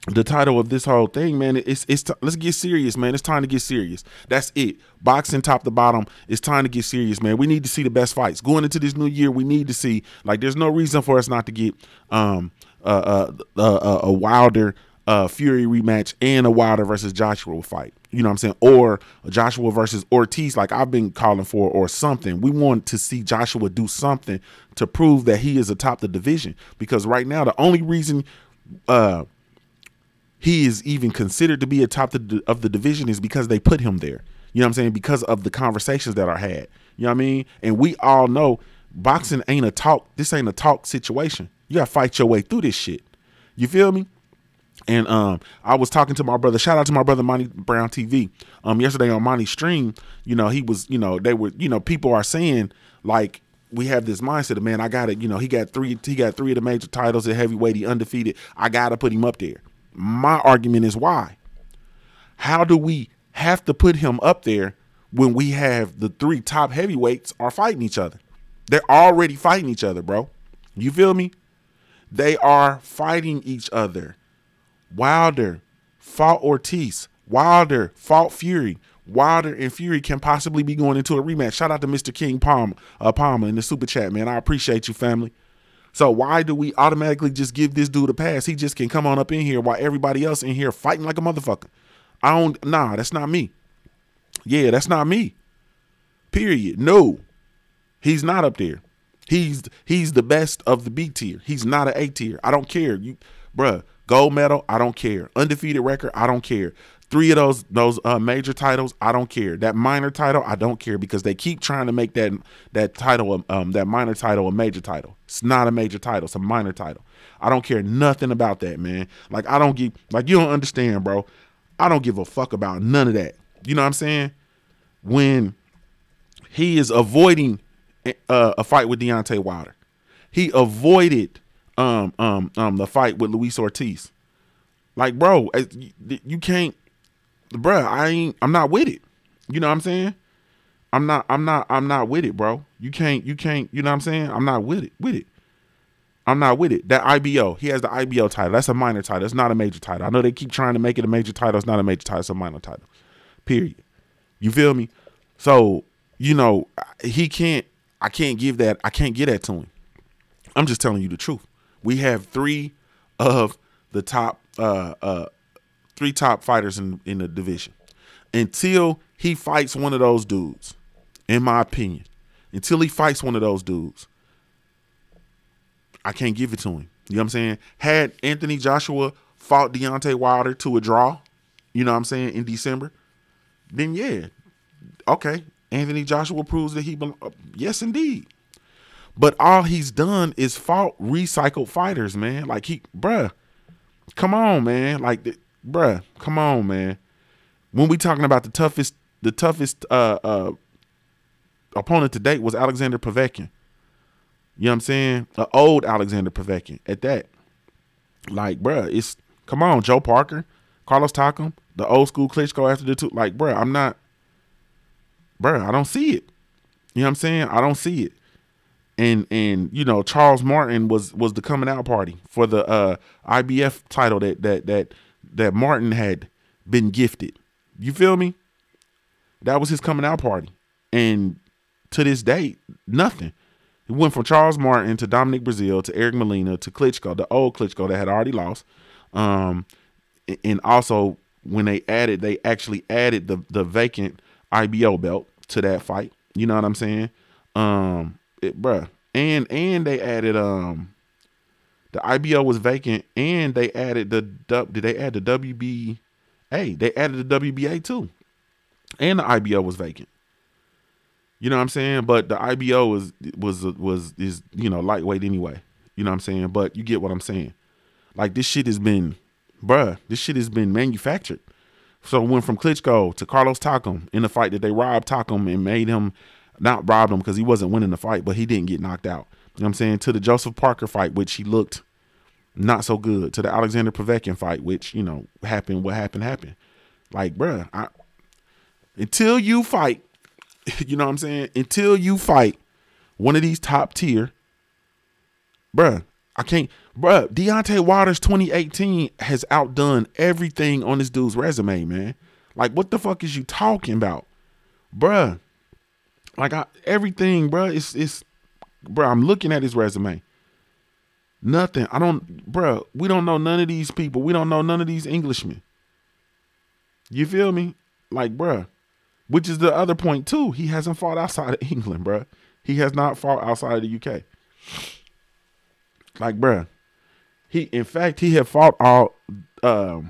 Speaker 1: the title of this whole thing, man, let's get serious, man. It's time to get serious. That's it. Boxing top to bottom. It's time to get serious, man. We need to see the best fights going into this new year. We need to see, like, there's no reason for us not to get a Wilder Fury rematch and a Wilder versus Joshua fight. You know what I'm saying? Or Joshua versus Ortiz, like I've been calling for, or something. We want to see Joshua do something to prove that he is atop the division. Because right now, the only reason he is even considered to be atop of the division is because they put him there. You know what I'm saying? Because of the conversations that are had. You know what I mean? And we all know boxing ain't a talk. This ain't a talk situation. You got to fight your way through this shit. You feel me? And I was talking to my brother. Shout out to my brother Monty Brown TV. Yesterday on Monty's stream, you know, he was, you know, they were, you know, people are saying, like, we have this mindset of, man, I gotta, you know, he got three of the major titles at heavyweight, he undefeated. I gotta put him up there. My argument is why? How do we have to put him up there when we have the 3 top heavyweights are fighting each other? They're already fighting each other, bro. You feel me? They are fighting each other. Wilder fought Ortiz. Wilder fought Fury. Wilder and Fury can possibly be going into a rematch. Shout out to Mr. King Palmer in the super chat, man. I appreciate you, family. So why do we automatically just give this dude a pass? He just can come on up in here while everybody else in here fighting like a motherfucker. Nah, that's not me. Yeah, that's not me. Period. No, he's not up there. He's the best of the B tier. He's not an A tier. I don't care. Bruh, gold medal, I don't care. Undefeated record, I don't care. 3 of those major titles, I don't care. That minor title, I don't care, because they keep trying to make that title, that minor title, a major title. It's not a major title. It's a minor title. I don't care nothing about that, man. Like, you don't understand, bro. I don't give a fuck about none of that. You know what I'm saying? When he is avoiding a fight with Deontay Wilder, he avoided the fight with Luis Ortiz. Like, bro, you can't, bro. I'm not with it. You know what I'm saying? I'm not with it, bro. You can't, you know what I'm saying? I'm not with it. I'm not with it. That IBO, he has the IBO title. That's a minor title. It's not a major title. I know they keep trying to make it a major title. It's not a major title. It's a minor title. Period. You feel me? So, you know, I can't give that to him. I'm just telling you the truth. We have 3 of the top, 3 top fighters in the division. Until he fights one of those dudes, in my opinion, until he fights one of those dudes, I can't give it to him. You know what I'm saying? Had Anthony Joshua fought Deontay Wilder to a draw, you know what I'm saying, in December, then yeah, okay, Anthony Joshua proves that he yes, indeed. But all he's done is fought recycled fighters, man. Like, bruh, come on, man. Like, bruh, come on, man. When we talking about the toughest opponent to date was Alexander Povetkin. You know what I'm saying? An old Alexander Povetkin at that. Like, bruh, come on, Joe Parker, Carlos Takam, the old school Klitschko after the 2. Like, bruh, I don't see it. You know what I'm saying? I don't see it. And you know, Charles Martin was the coming out party for the IBF title that Martin had been gifted. You feel me? That was his coming out party. And to this day, nothing. He went from Charles Martin to Dominic Breazeale to Eric Molina to Klitschko, the old Klitschko that had already lost. And also when they actually added the vacant IBO belt to that fight. You know what I'm saying? Bruh. And they added the IBO was vacant, and they added did they add the WBA? They added the WBA too. And the IBO was vacant. You know what I'm saying? But the IBO is you know, lightweight anyway. You know what I'm saying? But you get what I'm saying. Like, this shit has been manufactured. So it went from Klitschko to Carlos Takam in the fight that they robbed Takam and made him, not robbed him because he wasn't winning the fight, but he didn't get knocked out. You know what I'm saying? To the Joseph Parker fight, which he looked not so good. To the Alexander Povetkin fight, which, you know, what happened. Like, bruh, Until you fight, you know what I'm saying? Until you fight one of these top tier, bruh, I can't, bruh, Deontay Wilder's 2018 has outdone everything on this dude's resume, man. Like, what the fuck is you talking about? Bruh. Like, everything, bruh, it's, bruh, I'm looking at his resume. Nothing. Bruh, we don't know none of these people. We don't know none of these Englishmen. You feel me? Like, bruh, which is the other point, too. He hasn't fought outside of England, bruh. He has not fought outside of the UK. Like, bruh, in fact, he had fought all, let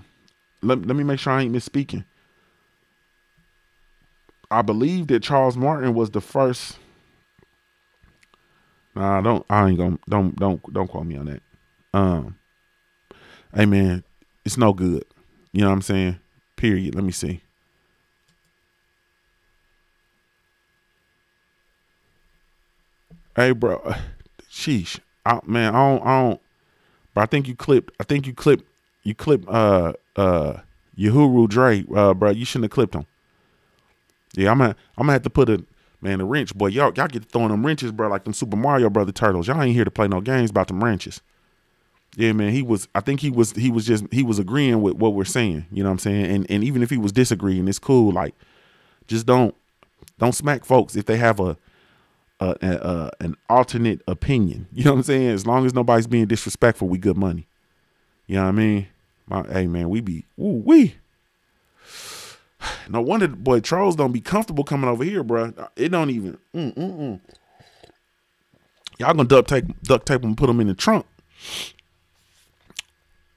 Speaker 1: me make sure I ain't misspeaking. I believe that Charles Martin was the first. Nah, don't quote me on that. Hey man, it's no good. You know what I'm saying? Period. Let me see. Hey bro, sheesh. I don't. But I think you clipped. Yahuru Dre, bro. You shouldn't have clipped him. Yeah, I'm gonna have to put a wrench, boy. Y'all get throwing them wrenches, bro, like them Super Mario Brother turtles. Y'all ain't here to play no games about them wrenches. Yeah, man. I think he was agreeing with what we're saying. You know what I'm saying? And even if he was disagreeing, it's cool. Like, just don't smack folks if they have an alternate opinion. You know what I'm saying? As long as nobody's being disrespectful, we good money. You know what I mean? Hey man, we. No wonder, boy, trolls don't be comfortable coming over here, bro. It don't even. Y'all gonna duct tape them and put them in the trunk.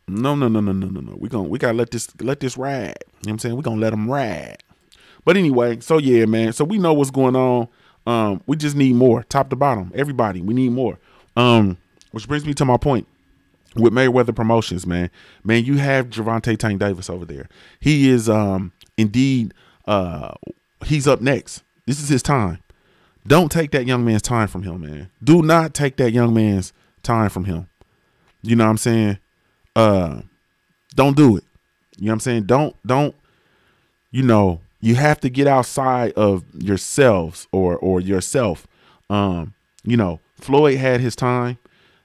Speaker 1: No. We gotta let this ride. You know what I'm saying? We gonna let them ride. But anyway, so yeah, man. So we know what's going on. We just need more, top to bottom. Everybody, we need more. Which brings me to my point. With Mayweather Promotions, man, you have Gervonta Tank Davis over there. He is indeed he's up next. This is his time. Don't take that young man's time from him, man. Do not take that young man's time from him. You know what I'm saying? Don't do it. You know what I'm saying? Don't. You know, you have to get outside of yourselves or yourself. You know, Floyd had his time.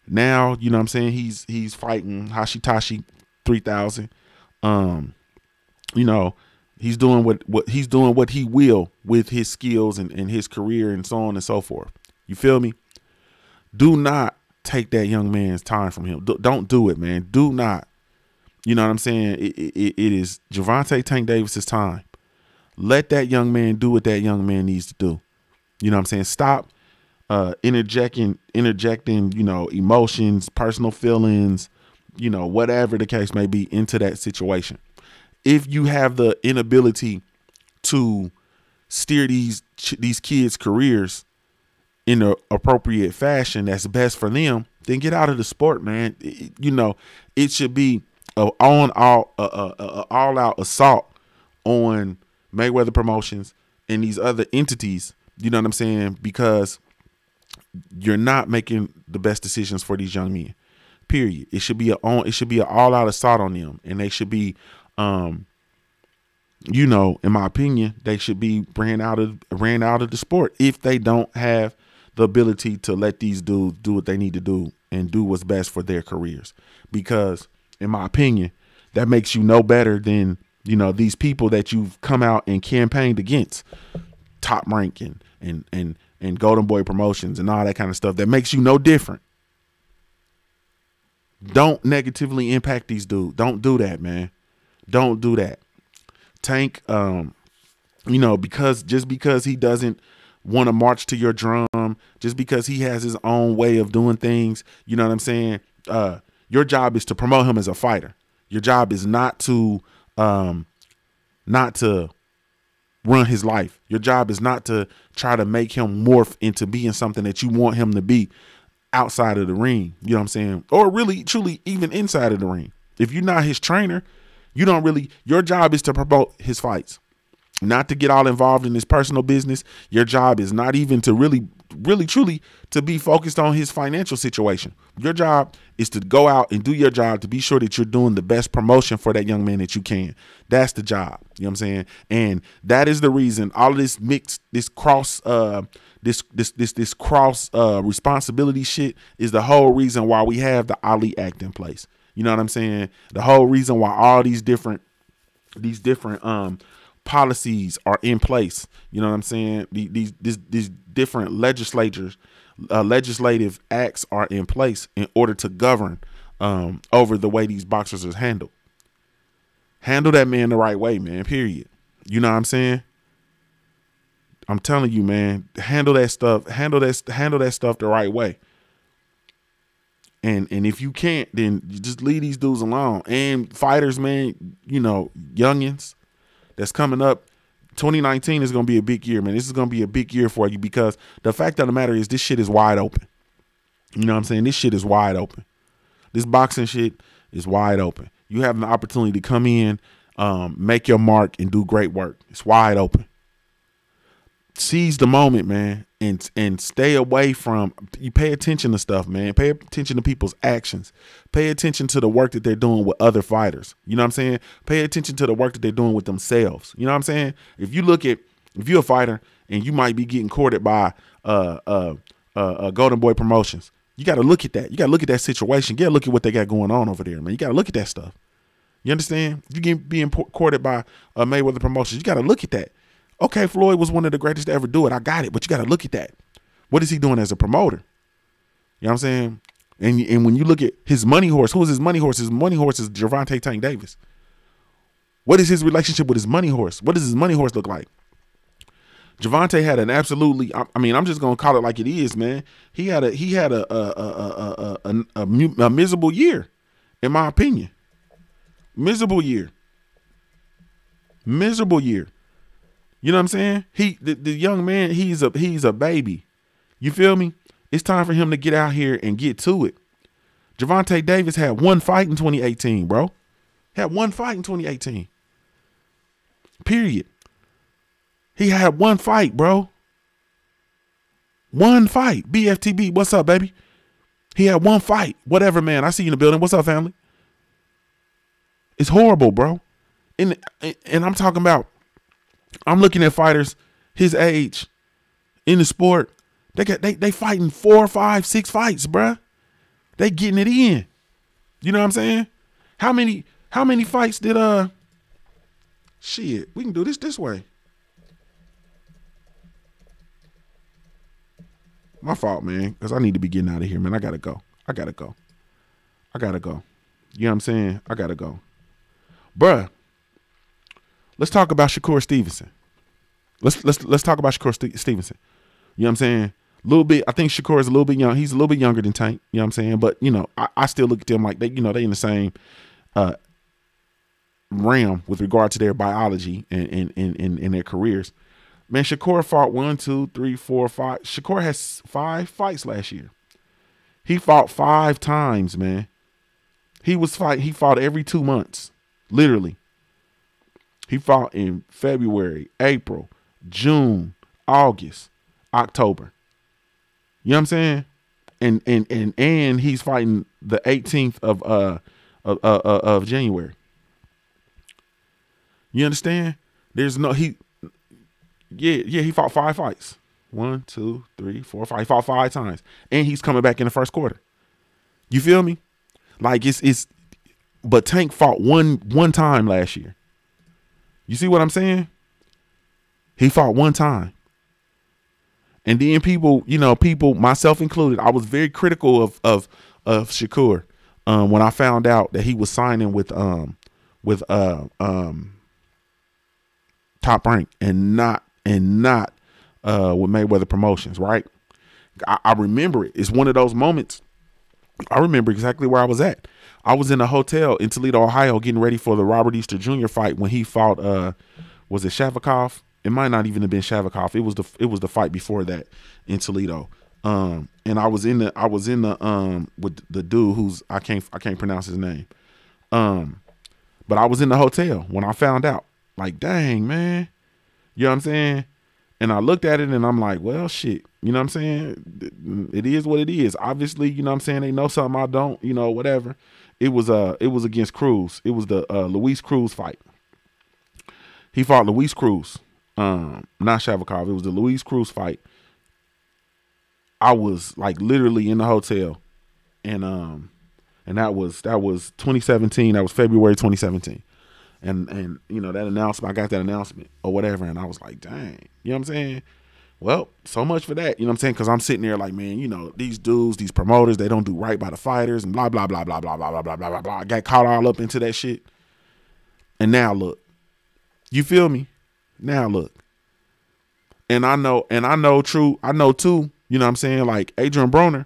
Speaker 1: Now, you know what I'm saying, he's fighting Hashitashi 3000. You know, he's doing what he will with his skills and his career and so on and so forth. You feel me? Do not take that young man's time from him. Don't do it, man. Do not. You know what I'm saying? It is Gervonta Tank Davis's time. Let that young man do what that young man needs to do. You know what I'm saying? Stop interjecting, you know, emotions, personal feelings, you know, whatever the case may be into that situation. If you have the inability to steer these kids' careers in an appropriate fashion that's best for them, then get out of the sport, man. You know, it should be an all-out assault on Mayweather Promotions and these other entities. You know what I'm saying? Because you're not making the best decisions for these young men. Period. It should be an all-out assault on them, and they should be, you know, in my opinion, they should be ran out of the sport if they don't have the ability to let these dudes do what they need to do and do what's best for their careers. Because, in my opinion, that makes you no better than, you know, these people that you've come out and campaigned against, Top Rank and Golden Boy Promotions and all that kind of stuff. That makes you no different. Don't negatively impact these dudes. Don't do that, man. Don't do that. Tank, you know, just because he doesn't want to march to your drum, just because he has his own way of doing things, you know what I'm saying? Your job is to promote him as a fighter. Your job is not to run his life. Your job is not to try to make him morph into being something that you want him to be outside of the ring. You know what I'm saying? Or really, truly, even inside of the ring. If you're not his trainer, your job is to promote his fights, not to get all involved in his personal business. Your job is not even to really really truly to be focused on his financial situation. Your job is to go out and do your job to be sure that you're doing the best promotion for that young man that you can. That's the job. You know what I'm saying? And that is the reason all of this mixed, this cross responsibility shit is the whole reason why we have the Ali Act in place. You know what I'm saying? The whole reason why all these different policies are in place. You know what I'm saying? These different legislative acts are in place in order to govern over the way these boxers are handled. Handle that man the right way, man. Period. You know what I'm saying? I'm telling you, man. Handle that stuff. Handle that stuff the right way. And if you can't, then you just leave these dudes alone. And fighters, man, you know, youngins that's coming up. 2019 is going to be a big year, man. This is going to be a big year for you because the fact of the matter is this shit is wide open. You know what I'm saying? This shit is wide open. This boxing shit is wide open. You have an opportunity to come in, make your mark, and do great work. It's wide open. Seize the moment, man, and stay away from, you pay attention to stuff, man. Pay attention to people's actions. Pay attention to the work that they're doing with other fighters. You know what I'm saying? Pay attention to the work that they're doing with themselves. You know what I'm saying? If you're a fighter and you might be getting courted by Golden Boy Promotions, you got to look at that. You got to look at that situation. You got to look at what they got going on over there, man. You got to look at that stuff. You understand? You get being courted by Mayweather Promotions. You got to look at that. Okay, Floyd was one of the greatest to ever do it. I got it, but you got to look at that. What is he doing as a promoter? You know what I'm saying? And when you look at his money horse, who is his money horse? His money horse is Gervonta Tank Davis. What is his relationship with his money horse? What does his money horse look like? Gervonta had an absolutely, I mean, I'm just gonna call it like it is, man. He had a miserable year, in my opinion. Miserable year. You know what I'm saying? The young man, he's a baby. You feel me? It's time for him to get out here and get to it. Gervonta Davis had one fight in 2018, bro. Had one fight in 2018. Period. He had one fight, bro. One fight. BFTB, what's up, baby? He had one fight. Whatever, man. I see you in the building. What's up, family? It's horrible, bro. And I'm talking about, I'm looking at fighters his age in the sport. They fighting 4, 5, 6 fights, bruh. They getting it in. You know what I'm saying? How many fights did shit, we can do this way. My fault, man, because I need to be getting out of here, man. I gotta go. You know what I'm saying? I gotta go. Bruh. Let's talk about Shakur Stevenson. Let's talk about Shakur Stevenson. You know what I'm saying? A little bit. I think Shakur is a little bit young. He's a little bit younger than Tank. You know what I'm saying? But you know, I still look at them like they in the same realm with regard to their biology and their careers. Man, Shakur fought 1, 2, 3, 4, 5. Shakur has 5 fights last year. He fought 5 times, man. He fought every 2 months, literally. He fought in February, April, June, August, October. You know what I'm saying? And he's fighting the 18th of January. You understand? There's no he fought 5 fights. 1, 2, 3, 4, 5. He fought 5 times. And he's coming back in the first quarter. You feel me? Like but Tank fought one time last year. You see what I'm saying? He fought 1 time. And then people, myself included, I was very critical of Shakur when I found out that he was signing with Top Rank and not with Mayweather Promotions, right? I remember it. It's one of those moments. I remember exactly where I was at. I was in a hotel in Toledo, Ohio, getting ready for the Robert Easter Jr. fight when he fought. Was it Shavakov? It might not even have been Shavakov. It was the fight before that in Toledo. And I was in the with the dude who's I can't pronounce his name. But I was in the hotel when I found out. Like, dang, man. You know what I'm saying? And I looked at it and I'm like, well, shit. You know what I'm saying? It is what it is. Obviously, you know what I'm saying, they know something I don't, you know, whatever. It was against Cruz. It was the Luis Cruz fight. He fought Luis Cruz. Not Shavakov. It was the Luis Cruz fight. I was like literally in the hotel, and that was 2017. That was February 2017, and you know that announcement. I got that announcement or whatever, and I was like, dang, you know what I'm saying? Well, so much for that, you know what I'm saying? Because I'm sitting there like, man, you know, these dudes, these promoters, they don't do right by the fighters and blah blah blah blah blah blah blah blah blah blah blah. I got caught all up into that shit, and now look, you feel me? Now look, and I know too. You know what I'm saying? Like Adrian Broner,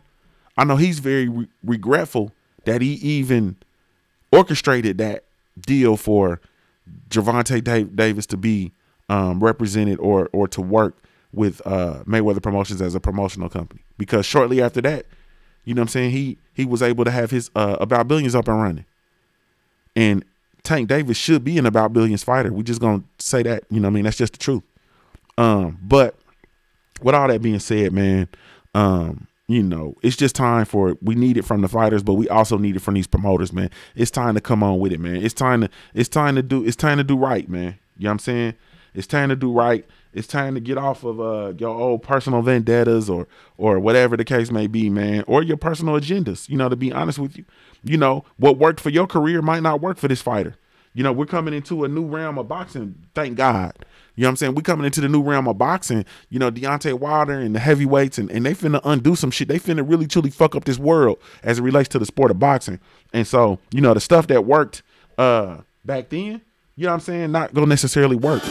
Speaker 1: I know he's very regretful that he even orchestrated that deal for Gervonta Davis to be represented or to work with Mayweather Promotions as a promotional company. Because shortly after that, you know what I'm saying, he was able to have his About Billions up and running. And Tank Davis should be an About Billions fighter. We just gonna say that, you know what I mean? That's just the truth. But with all that being said, man, you know, it's just time for it. We need it from the fighters, but we also need it from these promoters, man. It's time to come on with it, man. It's time to do right, man. You know what I'm saying? It's time to do right. It's time to get off of your old personal vendettas or whatever the case may be, man, or your personal agendas. You know, to be honest with you, you know, what worked for your career might not work for this fighter. You know, we're coming into a new realm of boxing, thank God. You know what I'm saying? We're coming into the new realm of boxing, you know, Deontay Wilder and the heavyweights, and they finna undo some shit. They finna really, truly fuck up this world as it relates to the sport of boxing. And so, you know, the stuff that worked back then, you know what I'm saying, not gonna necessarily work.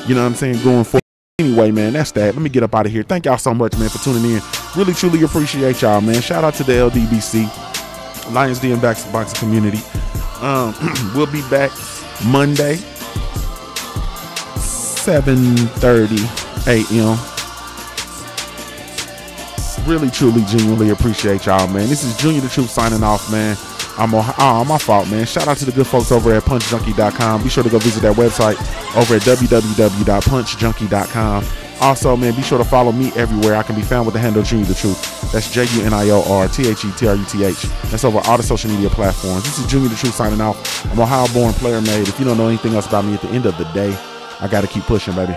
Speaker 1: You know what I'm saying, going forward. Anyway, man, that's that. Let me get up out of here. Thank y'all so much, man, for tuning in. Really, truly appreciate y'all, man. Shout out to the LDBC, Lions Den Boxing Community. We'll be back Monday, 7:30 a.m. Really, truly, genuinely appreciate y'all, man. This is Junior the Truth signing off, man. My fault, man. Shout out to the good folks over at punchjunkie.com. Be sure to go visit that website over at www.punchjunkie.com. Also, man, be sure to follow me everywhere. I can be found with the handle Junior the Truth. That's JUNIORTHETRUTH. That's over all the social media platforms. This is Junior the Truth signing off. I'm Ohio-born, player made. If you don't know anything else about me, at the end of the day, I got to keep pushing, baby.